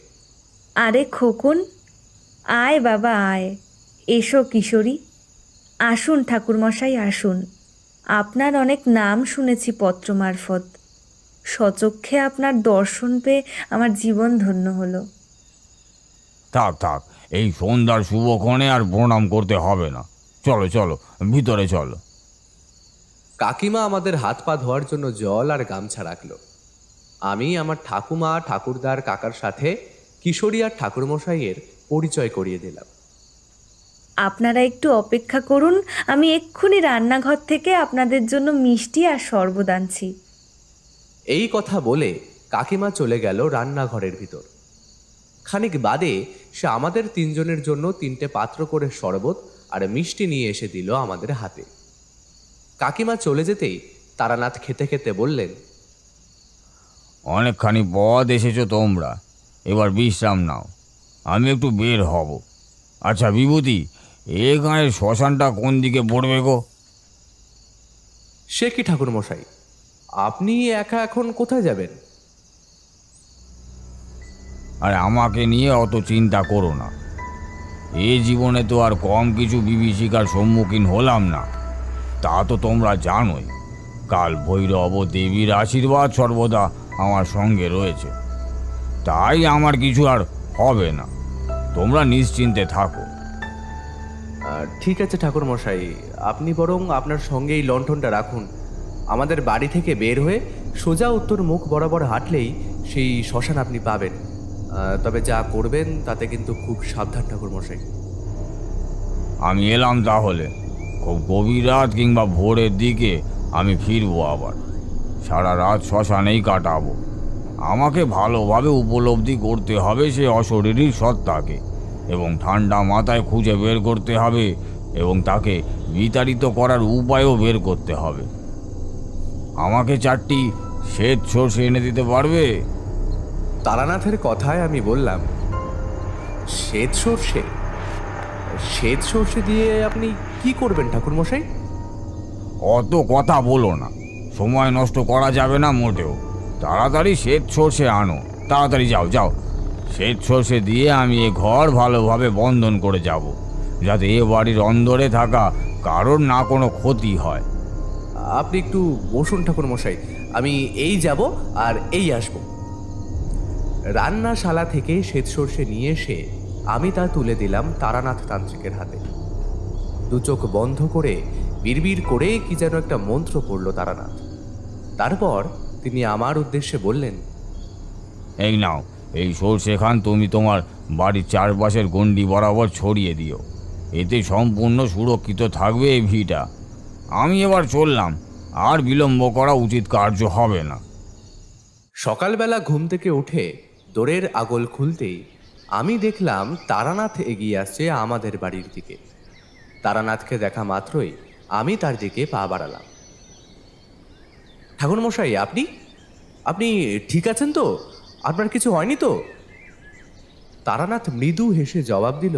B: আরে খোকন, আয় বাবা আয়, এসো কিশোরী, আসুন ঠাকুরমশাই আসুন। আপনার অনেক নাম শুনেছি পত্র মারফত, সচক্ষে আপনার দর্শন পেয়ে আমার জীবন ধন্য হলো।
G: থাক থাক, এই সন্ধ্যার শুভক্ষণে আর প্রণাম করতে হবে না। চলো চলো, ভিতরে চলো।
A: কাকিমা আমাদের হাত পা ধোয়ার জন্য জল আর গামছা রাখলো। আমি আমার ঠাকুমা, ঠাকুরদার, কাকার সাথে কিশোরী আর ঠাকুরমশাইয়ের পরিচয় করিয়ে দিলাম।
B: আপনারা একটু অপেক্ষা করুন, আমি এক্ষুনি রান্নাঘর থেকে আপনাদের জন্য মিষ্টি আর শরবত আনছি।
A: এই কথা বলে কাকিমা চলে গেল রান্নাঘরের ভিতর। খানিক বাদে সে আমাদের তিনজনের জন্য 3টে পাত্র করে শরবত আর মিষ্টি নিয়ে এসে দিল আমাদের হাতে। কাকিমা চলে যেতেই তারানাথ খেতে খেতে বললেন,
G: অনেকখানি পথ এসেছো তোমরা, এবার বিশ্রাম নাও, আমি একটু বের হব। আচ্ছা বিভূতি, এ গাঁয়ের শ্মশানটা কোন দিকে পড়বে গো?
A: সে কি ঠাকুরমশাই, আপনি একা এখন কোথায় যাবেন?
G: আর আমাকে নিয়ে অত চিন্তা করো না, এই জীবনে তো আর কম কিছু বিভীষিকার সম্মুখীন হলাম না, তা তো তোমরা জানোই। কাল ভৈরব দেবীর আশীর্বাদ সর্বদা আমার সঙ্গে রয়েছে, তাই আমার কিছু আর হবে না, তোমরা নিশ্চিন্তে থাকো।
A: ঠিক আছে ঠাকুরমশাই, আপনি বরং আপনার সঙ্গে এই লণ্ঠনটা রাখুন। আমাদের বাড়ি থেকে বের হয়ে সোজা উত্তর মুখ বরাবর হাঁটলেই সেই শ্মশান আপনি পাবেন। তবে যা করবেন তাতে কিন্তু খুব সাবধান ঠাকুরমশাই।
G: আমি এলাম তাহলে, খুব গভীর রাত কিংবা ভোরের দিকে আমি ফিরবো আবার। সারা রাত শ্মশানেই কাটাবো। আমাকে ভালোভাবে উপলব্ধি করতে হবে সে অশরীরীর সত্তাকে, এবং ঠান্ডা মাথায় খুঁজে বের করতে হবে, এবং তাকে বিতাড়িত করার উপায়ও বের করতে হবে। আমাকে 4টি শ্বেত সর্ষে এনে দিতে পারবে?
A: তারানাথের কথায় আমি বললাম, শ্বেত সর্ষে? শ্বেত সর্ষে দিয়ে আপনি কি করবেন ঠাকুরমশাই?
G: অত কথা বলো না, সময় নষ্ট করা যাবে না মোটেও। তাড়াতাড়ি শ্বেত সর্ষে আনো, তাড়াতাড়ি যাও যাও। শ্বেত সর্ষে দিয়ে আমি এ ঘর ভালোভাবে বন্ধন করে যাব, যাতে এ বাড়ির অন্দরে থাকা কারোর না কোনো ক্ষতি হয়।
A: আপনি একটু বসুন ঠাকুরমশাই, আমি এই যাব আর এই আসব। রান্নাশালা থেকে শ্বেত সর্ষে নিয়ে এসে আমি তা তুলে দিলাম তারানাথ তান্ত্রিকের হাতে। দু চোখ বন্ধ করে বিড়বিড় করে কি যেন একটা মন্ত্র পড়ল তারানাথ। তারপর তিনি আমার উদ্দেশ্যে বললেন,
G: এই নাও, এই সর্ষে খান তুমি তোমার বাড়ির চারপাশের গণ্ডি বরাবর ছড়িয়ে দিও, এতে সম্পূর্ণ সুরক্ষিত থাকবে এই ভিটা। আমি এবার চললাম, আর বিলম্ব করা উচিত কার্য হবে না।
A: সকালবেলা ঘুম থেকে উঠে দোরের আগল খুলতেই আমি দেখলাম তারানাথ এগিয়ে আসছে আমাদের বাড়ির দিকে। তারানাথকে দেখা মাত্রই আমি তার দিকে পা বাড়ালাম। ঠাকুরমশাই, আপনি আপনি ঠিক আছেন তো? আপনার কিছু হয়নি তো? তারানাথ মৃদু হেসে জবাব দিল,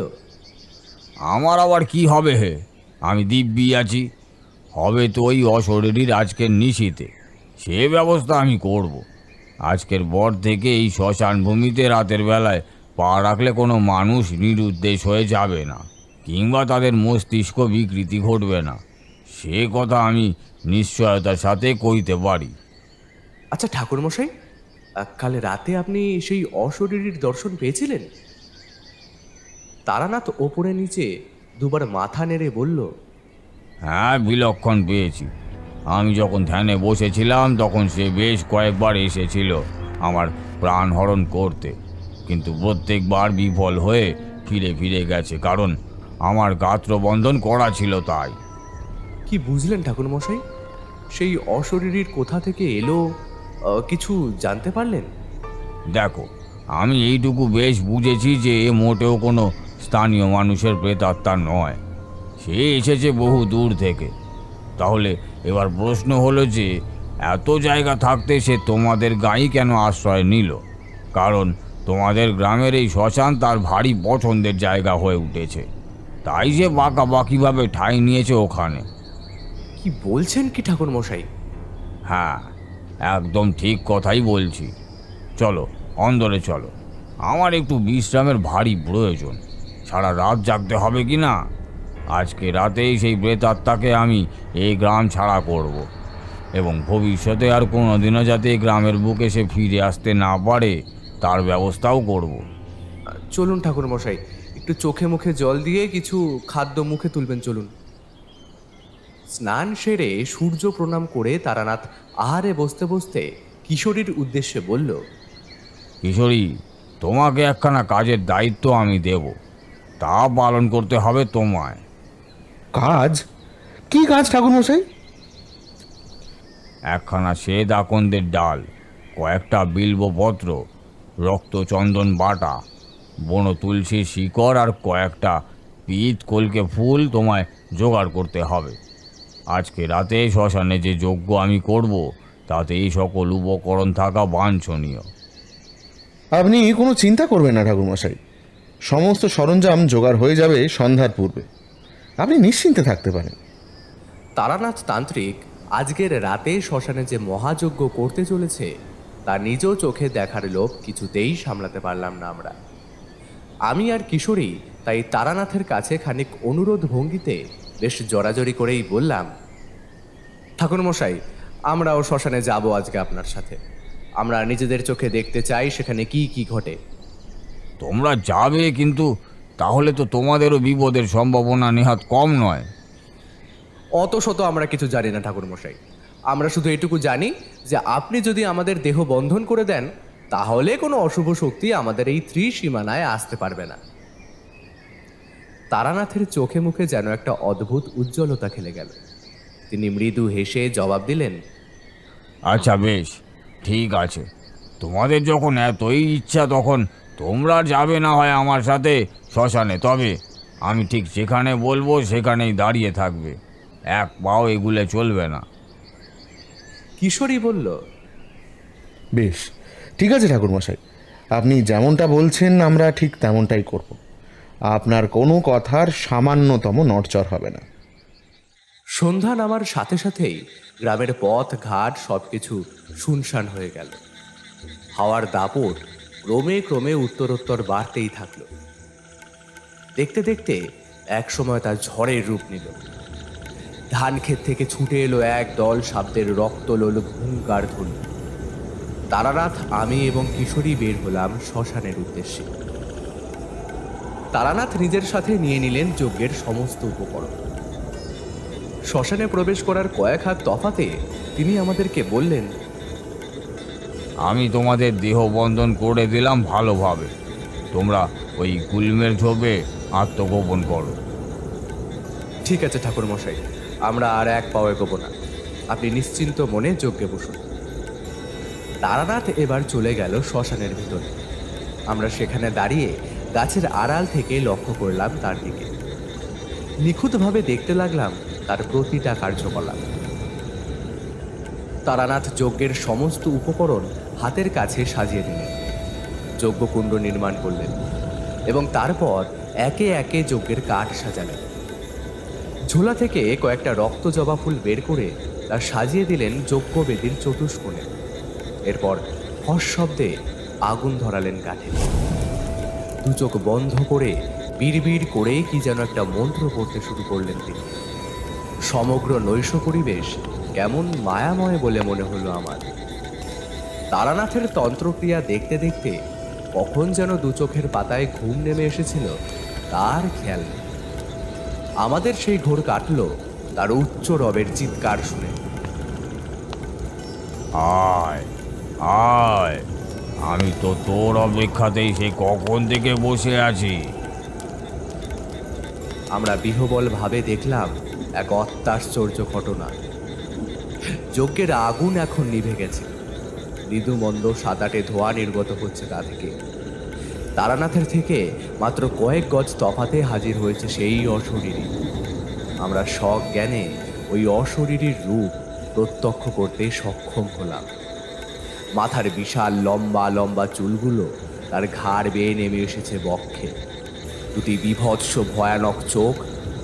G: আমার আবার কি হবে হে, আমি দিব্যি আছি। হবে তো ওই অশরীরীর আজকের নিশীতে, সে ব্যবস্থা আমি করব। আজকের পর থেকে এই শ্মশান ভূমিতে রাতের বেলায় পা রাখলে কোনো মানুষ নিরুদ্দেশ হয়ে যাবে না, কিংবা তাদের মস্তিষ্ক বিকৃতি ঘটবে না, সে কথা আমি নিশ্চয়তার সাথে কইতে পারি।
A: আচ্ছা ঠাকুরমশাই, কাল রাতে আপনি সেই অশরীরীর দর্শন পেয়েছিলেন? তারানাথ ওপরে নিচে দুবার মাথা নেড়ে বলল,
G: হ্যাঁ, বিলক্ষণ পেয়েছি। আমি যখন ধ্যানে বসেছিলাম তখন সে বেশ কয়েকবার এসেছিল আমার প্রাণ হরণ করতে, কিন্তু প্রত্যেকবার বিফল হয়ে ফিরে ফিরে গেছে, কারণ আমার গাত্রবন্ধন করা ছিল তাই।
A: কি বুঝলেন ঠাকুরমশাই? সেই অশরীরীর কোথা থেকে এলো, কিছু জানতে পারলেন?
G: দেখো, আমি এইটুকু বেশ বুঝেছি যে এ মোটেও কোনো স্থানীয় মানুষের প্রেতাত্মা নয়, সে এসেছে বহু দূর থেকে। তাহলে এবার প্রশ্ন হলো যে এত জায়গা থাকতে সে তোমাদের গাঁয়ে কেন আশ্রয় নিল? কারণ তোমাদের গ্রামের এই শ্মশান তার ভারী পছন্দের জায়গা হয়ে উঠেছে, তাই সে বাঁকাবাকিভাবে ঠাঁই নিয়েছে ওখানে।
A: কি বলছেন কি ঠাকুরমশাই?
G: হ্যাঁ, একদম ঠিক কথাই বলছি। চলো অন্দরে চলো, আমার একটু বিশ্রামের ভারী প্রয়োজন। সারা রাত জাগতে হবে কি না? আজকে রাতেই সেই প্রেতাত্মাকে আমি এই গ্রাম ছাড়া করব, এবং ভবিষ্যতে আর কোনোদিনও যাতে এই গ্রামের বুকে সে ফিরে আসতে না পারে তার ব্যবস্থাও করব।
A: চলুন ঠাকুরমশাই, একটু চোখে মুখে জল দিয়ে কিছু খাদ্য মুখে তুলবেন, চলুন। স্নান সেরে সূর্য প্রণাম করে তারানাথ আহারে বসতে বসতে কিশোরীর উদ্দেশ্যে বলল,
G: কিশোরী, তোমাকে একখানা কাজের দায়িত্ব আমি দেব, তা পালন করতে হবে তোমায়।
E: কাজ? কি কাজ ঠাকুরমশাই?
G: একখানা শ্বেত আকন্দের ডাল, কয়েকটা বিল্বপত্র, রক্তচন্দন বাটা, বন তুলসীর শিকড় আর কয়েকটা পিত কলকে ফুল তোমায় জোগাড় করতে হবে। আজকে রাতে শ্মশানে যে যজ্ঞ আমি করব তাতে এই সকল উপকরণ থাকা বাঞ্ছনীয়।
E: আপনি কোনো চিন্তা করবেন না ঠাকুরমশাই, সমস্ত সরঞ্জাম জোগাড় হয়ে যাবে সন্ধ্যার পূর্বে। আপনি নিশ্চিন্তে থাকতে পারেন।
A: তারানাথ তান্ত্রিক আজকের রাতে শ্মশানে যে মহাযজ্ঞ করতে চলেছে তা নিজ চোখে দেখার লোভ কিছুতেই সামলাতে পারলাম না আমরা। আমি আর কিশোরী তাই তারানাথের কাছে খানিক অনুরোধ ভঙ্গিতে বেশ জড়াজড়ি করেই বললাম, ঠাকুরমশাই, আমরাও শ্মশানে যাব আজকে আপনার সাথে। আমরা নিজেদের চোখে দেখতে চাই সেখানে কি কি ঘটে।
G: তোমরা যাবে, কিন্তু তাহলে তো তোমাদেরও বিপদের সম্ভাবনা নেহাত কম নয়।
A: অত শত আমরা কিছু জানি না ঠাকুরমশাই, আমরা শুধু এটুকু জানি যে আপনি যদি আমাদের দেহ বন্ধন করে দেন তাহলে কোনো অশুভ শক্তি আমাদের এই ত্রিসীমানায় আসতে পারবে না। তারানাথের চোখে মুখে যেন একটা অদ্ভুত উজ্জ্বলতা খেলে গেল। তিনি মৃদু হেসে জবাব দিলেন,
G: আচ্ছা বেশ, ঠিক আছে, তোমাদের যখন এতই ইচ্ছা তখন তোমরা যাবে না হয় আমার সাথে শ্মশানে, তবে আমি ঠিক যেখানে বলবো সেখানেই দাঁড়িয়ে থাকবে, এক পাও এগুলে চলবে না।
A: কিশোরী বলল,
E: বেশ, ঠিক আছে ঠাকুরমশাই, আপনি যেমনটা বলছেন আমরা ঠিক তেমনটাই করব। আপনার কোনো কথার সামান্যতম নড়চড় হবে না।
A: সন্ধ্যা নামার সাথে সাথেই গ্রামের পথ ঘাট সবকিছু শুনশান হয়ে গেল। হাওয়ার দাপট ক্রমে ক্রমে উত্তরোত্তর বাড়তেই থাকলো। দেখতে দেখতে এক সময় তার ঝড়ের রূপ নিল। ধান ক্ষেত থেকে ছুটে এলো এক দল শব্দের রক্তলোলুপ হুঙ্কার ধ্বনি। তারানাথ, আমি এবং কিশোরী বের হলাম শ্মশানের উদ্দেশ্যে। তারানাথ নিজের সাথে নিয়ে নিলেন যজ্ঞের সমস্ত উপকরণ। শ্মশানে প্রবেশ করার কয়েক হাত তফাতে তিনি আমাদেরকে বললেন,
G: আমি তোমাদের দেহ বন্ধন করে দিলাম ভালোভাবে, তোমরা ওই গুল্মের ঝোপে আত্মগোপন করো।
A: ঠিক আছে ঠাকুরমশাই, আমরা আর এক পাও এগোবো না, আপনি নিশ্চিন্ত মনে যজ্ঞে বসুন। তারানাথ এবার চলে গেল শ্মশানের ভিতরে। আমরা সেখানে দাঁড়িয়ে গাছের আড়াল থেকে লক্ষ্য করলাম তার দিকে। নিখুঁতভাবে দেখতে লাগলাম তার প্রতিটা কার্যকলাপ। তারানাথ যজ্ঞের সমস্ত উপকরণ হাতের কাছে সাজিয়ে দিলেন, যজ্ঞকুণ্ড নির্মাণ করলেন এবং তারপর একে একে যজ্ঞের কাঠ সাজালেন। ঝোলা থেকে কয়েকটা রক্ত জবা ফুল বের করে তা সাজিয়ে দিলেন যজ্ঞবেদীর চতুষ্কোণে। এরপর ফস শব্দে আগুন ধরালেন কাঠে। দু চোখ বন্ধ করে বিড়বিড় করে কি যেন একটা মন্ত্র পড়তে শুরু করলেন তিনি। সমগ্র নৈশ পরিবেশ কেমন মায়াময় বলে মনে হলো আমার। তারানাথের তন্ত্রক্রিয়া দেখতে দেখতে কখন যেন দু চোখের পাতায় ঘুম নেমে এসেছিল তার খেয়াল নেই। আমাদের সেই ঘোর কাটল তার উচ্চ রবের চিৎকার শুনে।
G: আয় আয়, আমি তো তোর অপেক্ষাতেই সে কখন থেকে বসে আছি।
A: আমরা বিহবল ভাবে দেখলাম এক অত্যাশ্চর্য ঘটনা। যজ্ঞের আগুন এখন নিভে গেছে, মৃদুমন্দ সাদাটে ধোঁয়া নির্গত হচ্ছে তা থেকে। তারানাথের থেকে মাত্র কয়েক গজ তফাতে হাজির হয়েছে সেই অশরীরী। আমরা সজ্ঞানে ওই অশরীরীর রূপ প্রত্যক্ষ করতে সক্ষম হলাম। মাথার বিশাল লম্বা লম্বা চুলগুলো তার ঘাড় বেয়ে নেমে এসেছে বক্ষে। দুটি বিভৎস ভয়ানক চোখ,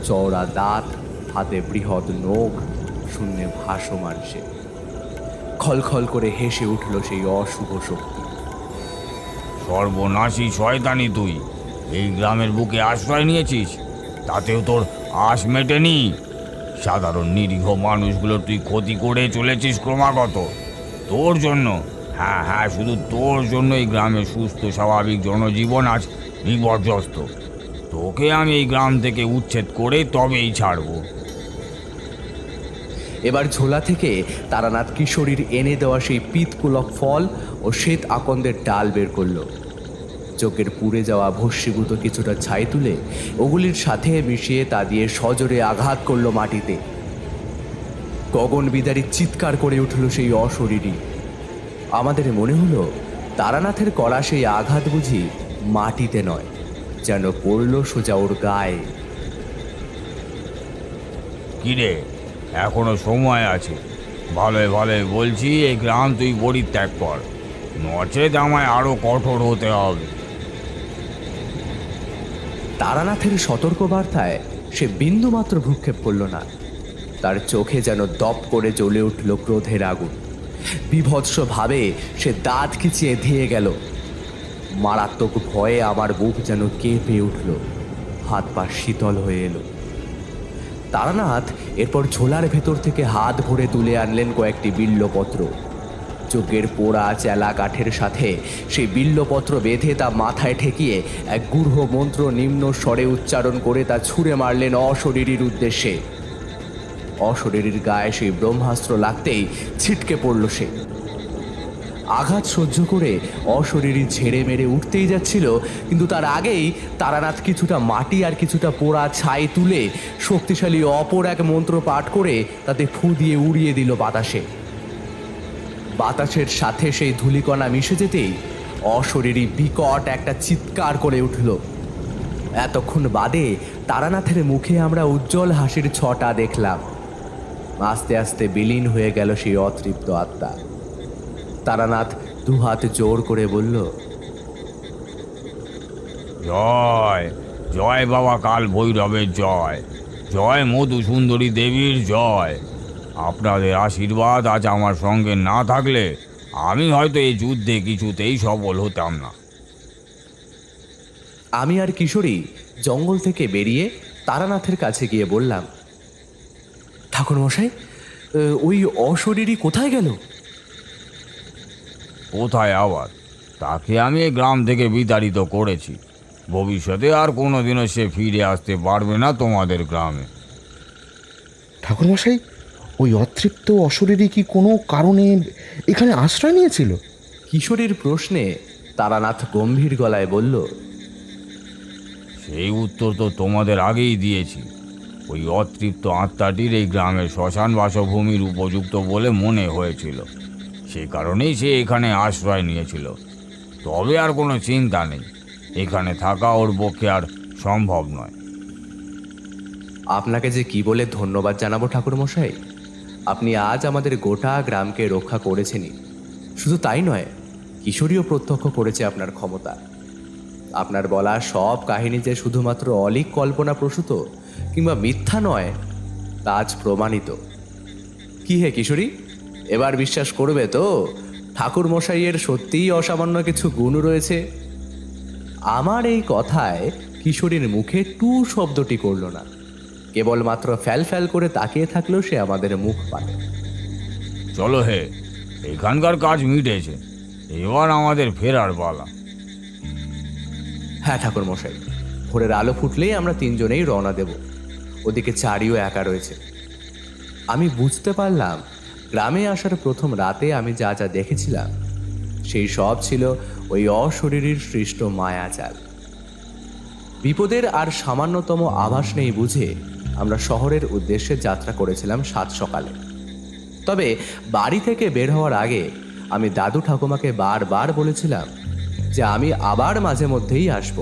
A: চওড়া দাঁত, হাতে বৃহৎ নখ, শূন্যে ভাসমান সে। খলখল করে হেসে উঠল সেই অশুভ শক্তি।
G: সর্বনাশী শয়তানি তুই, এই গ্রামের বুকে আশ্রয় নিয়েছিস, তাতেও তোর আশ মেটেনি। সাধারণ নিরীহ মানুষগুলো তুই ক্ষতি করে চলেছিস ক্রমাগত। তোর জন্য, হ্যাঁ হ্যাঁ, শুধু তোর জন্য এই গ্রামের সুস্থ স্বাভাবিক জনজীবন আজ বিপর্যস্ত। তোকে আমি এই গ্রাম থেকে উচ্ছেদ করে তবেই ছাড়বো।
A: এবার ঝোলা থেকে তারানাথ কিশোরীর এনে দেওয়া সেই পিতকুলক ফল ও শ্বেত আকন্দের ডাল বের করলো। চোখের পুড়ে যাওয়া ভস্মীভূত কিছুটা ছাই তুলে ওগুলির সাথে মিশিয়ে তা দিয়ে সজোরে আঘাত করলো মাটিতে। গগন বিদারী চিৎকার করে উঠল সেই অশরীরী। আমাদের মনে হলো তারানাথের করা সেই আঘাত বুঝি মাটিতে নয়, যেন পড়ল সোজা ওর গায়ে।
G: কিরে, এখনো সময় আছে। ভালোই ভালোই বলছি, এই গ্রাম তুই পরিত্যাগ কর, নচেত আমায় আরো কঠোর হতে হবে।
A: তারানাথের সতর্ক বার্তায় সে বিন্দুমাত্র ভ্রুক্ষেপ করল না। তার চোখে যেন দপ করে জ্বলে উঠল ক্রোধের আগুন। বিভৎসভাবে সে দাঁত খিচিয়ে ধেয়ে গেল। মারাত্মক ভয়ে আমার বুক যেন কেঁপে উঠল, হাত পা শীতল হয়ে এলো। তারানাথ এরপর ঝোলার ভেতর থেকে হাত ভরে তুলে আনলেন কয়েকটি বিল্লপত্র। যজ্ঞের পোড়া চেলা কাঠের সাথে সেই বিল্লপত্র বেঁধে তা মাথায় ঠেকিয়ে এক গূঢ় মন্ত্র নিম্ন স্বরে উচ্চারণ করে তা ছুঁড়ে মারলেন অশরীরীর উদ্দেশ্যে। অশরীরীর গায়ে সেই ব্রহ্মাস্ত্র লাগতেই ছিটকে পড়ল সে। আঘাত সহ্য করে অশরীরী ঝেড়ে মেরে উঠতেই যাচ্ছিল, কিন্তু তার আগেই তারানাথ কিছুটা মাটি আর কিছুটা পোড়া ছাই তুলে শক্তিশালী অপর এক মন্ত্র পাঠ করে তাতে ফু দিয়ে উড়িয়ে দিল বাতাসে। বাতাসের সাথে সেই ধূলিকণা মিশে যেতেই অশরীরী বিকট একটা চিৎকার করে উঠল। এতক্ষণ বাদে তারানাথের মুখে আমরা উজ্জ্বল হাসির ছটা দেখলাম। আস্তে আস্তে বিলীন হয়ে গেল সেই অতৃপ্ত আত্মা। তারানাথ দুহাত জোর করে বলল,
G: জয় জয় বাবা কাল ভৈরবের জয়, জয় মধুসুন্দরী দেবীর জয়। আপনাদের আশীর্বাদ আজ আমার সঙ্গে না থাকলে আমি হয়তো এই যুদ্ধে কিছুতেই সফল হতাম না।
A: আমি আর কিশোরী জঙ্গল থেকে বেরিয়ে তারানাথের কাছে গিয়ে বললাম, ঠাকুর মশাই, ওই অশরীরী কোথায় গেল?
G: কোথায় আবার, তাকে আমি এই গ্রাম থেকে বিতাড়িত করেছি। ভবিষ্যতে আর কোনোদিনও সে ফিরে আসতে পারবে না তোমাদের গ্রামে।
E: ঠাকুরমশাই, ওই অতৃপ্ত অশরীরী কি কোনো কারণে এখানে আশ্রয় নিয়েছিল?
A: কিশোরীর প্রশ্নে তারানাথ গম্ভীর গলায় বলল,
G: সেই উত্তর তো তোমাদের আগেই দিয়েছি। ওই অতৃপ্ত আত্মাটির এই গ্রামের শ্মশান বাসভূমির উপযুক্ত বলে মনে হয়েছিল, সে কারণেই সে এখানে আশ্রয় নিয়েছিল। তবে আর কোনো চিন্তা নেই, এখানে থাকা ওর পক্ষে আর সম্ভব নয়।
A: আপনাকে যে কি বলে ধন্যবাদ জানাবো ঠাকুরমশাই। আপনি আজ আমাদের গোটা গ্রামকে রক্ষা করেছেনই, শুধু তাই নয়, কিশোরীও প্রত্যক্ষ করেছে আপনার ক্ষমতা। আপনার বলা সব কাহিনী যে শুধুমাত্র অলীক কল্পনা প্রসূত কিংবা মিথ্যা নয়, তা আজ প্রমাণিত। কি হে কিশোরী, এবার বিশ্বাস করবে তো ঠাকুরমশাইয়ের সত্যিই অসামান্য কিছু গুণ রয়েছে? আমার এই কথায় কিশোরীর মুখে টু শব্দটি করল না। কেবলমাত্র ফ্যাল ফ্যাল করে তাকিয়ে থাকলেও সে আমাদের মুখ পানে।
G: চলো হে, এখানকার কাজ মিটেছে, এবার আমাদের ফেরার পালা।
A: হ্যাঁ ঠাকুর মশাই, ভোরের আলো ফুটলেই আমরা তিনজনেই রওনা দেব। ওদিকে চারিও একা রয়েছে। আমি বুঝতে পারলাম গ্রামে আসার প্রথম রাতে আমি যা যা দেখেছিলাম সেই সব ছিল ওই অশরীরীর সৃষ্ট মায়াজাল। বিপদের আর সামান্যতম আভাস নেই বুঝে আমরা শহরের উদ্দেশ্যে যাত্রা করেছিলাম সাত সকালে। তবে বাড়ি থেকে বের হওয়ার আগে আমি দাদু ঠাকুমাকে বারবার বলেছিলাম যে আমি আবার মাঝে মধ্যেই আসব,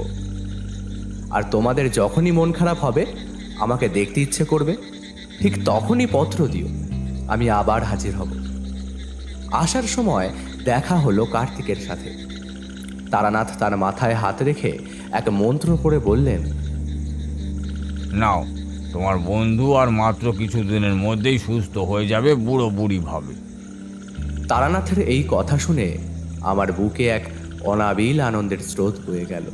A: আর তোমাদের যখনই মন খারাপ হবে, আমাকে দেখতে ইচ্ছে করবে, ঠিক তখনই পত্র দিও, আমি আবার হাজির হব। আসার সময় দেখা হলো কার্তিকের সাথে। তারানাথ তার মাথায় হাত রেখে এক মন্ত্র পড়ে বললেন,
G: নাও, তোমার বন্ধু আর মাত্র কিছুদিনের মধ্যেই সুস্থ হয়ে যাবে বুড়ো বুড়ি ভাবে।
A: তারানাথের এই কথা শুনে আমার বুকে এক অনাবিল আনন্দের স্রোত বয়ে গেল।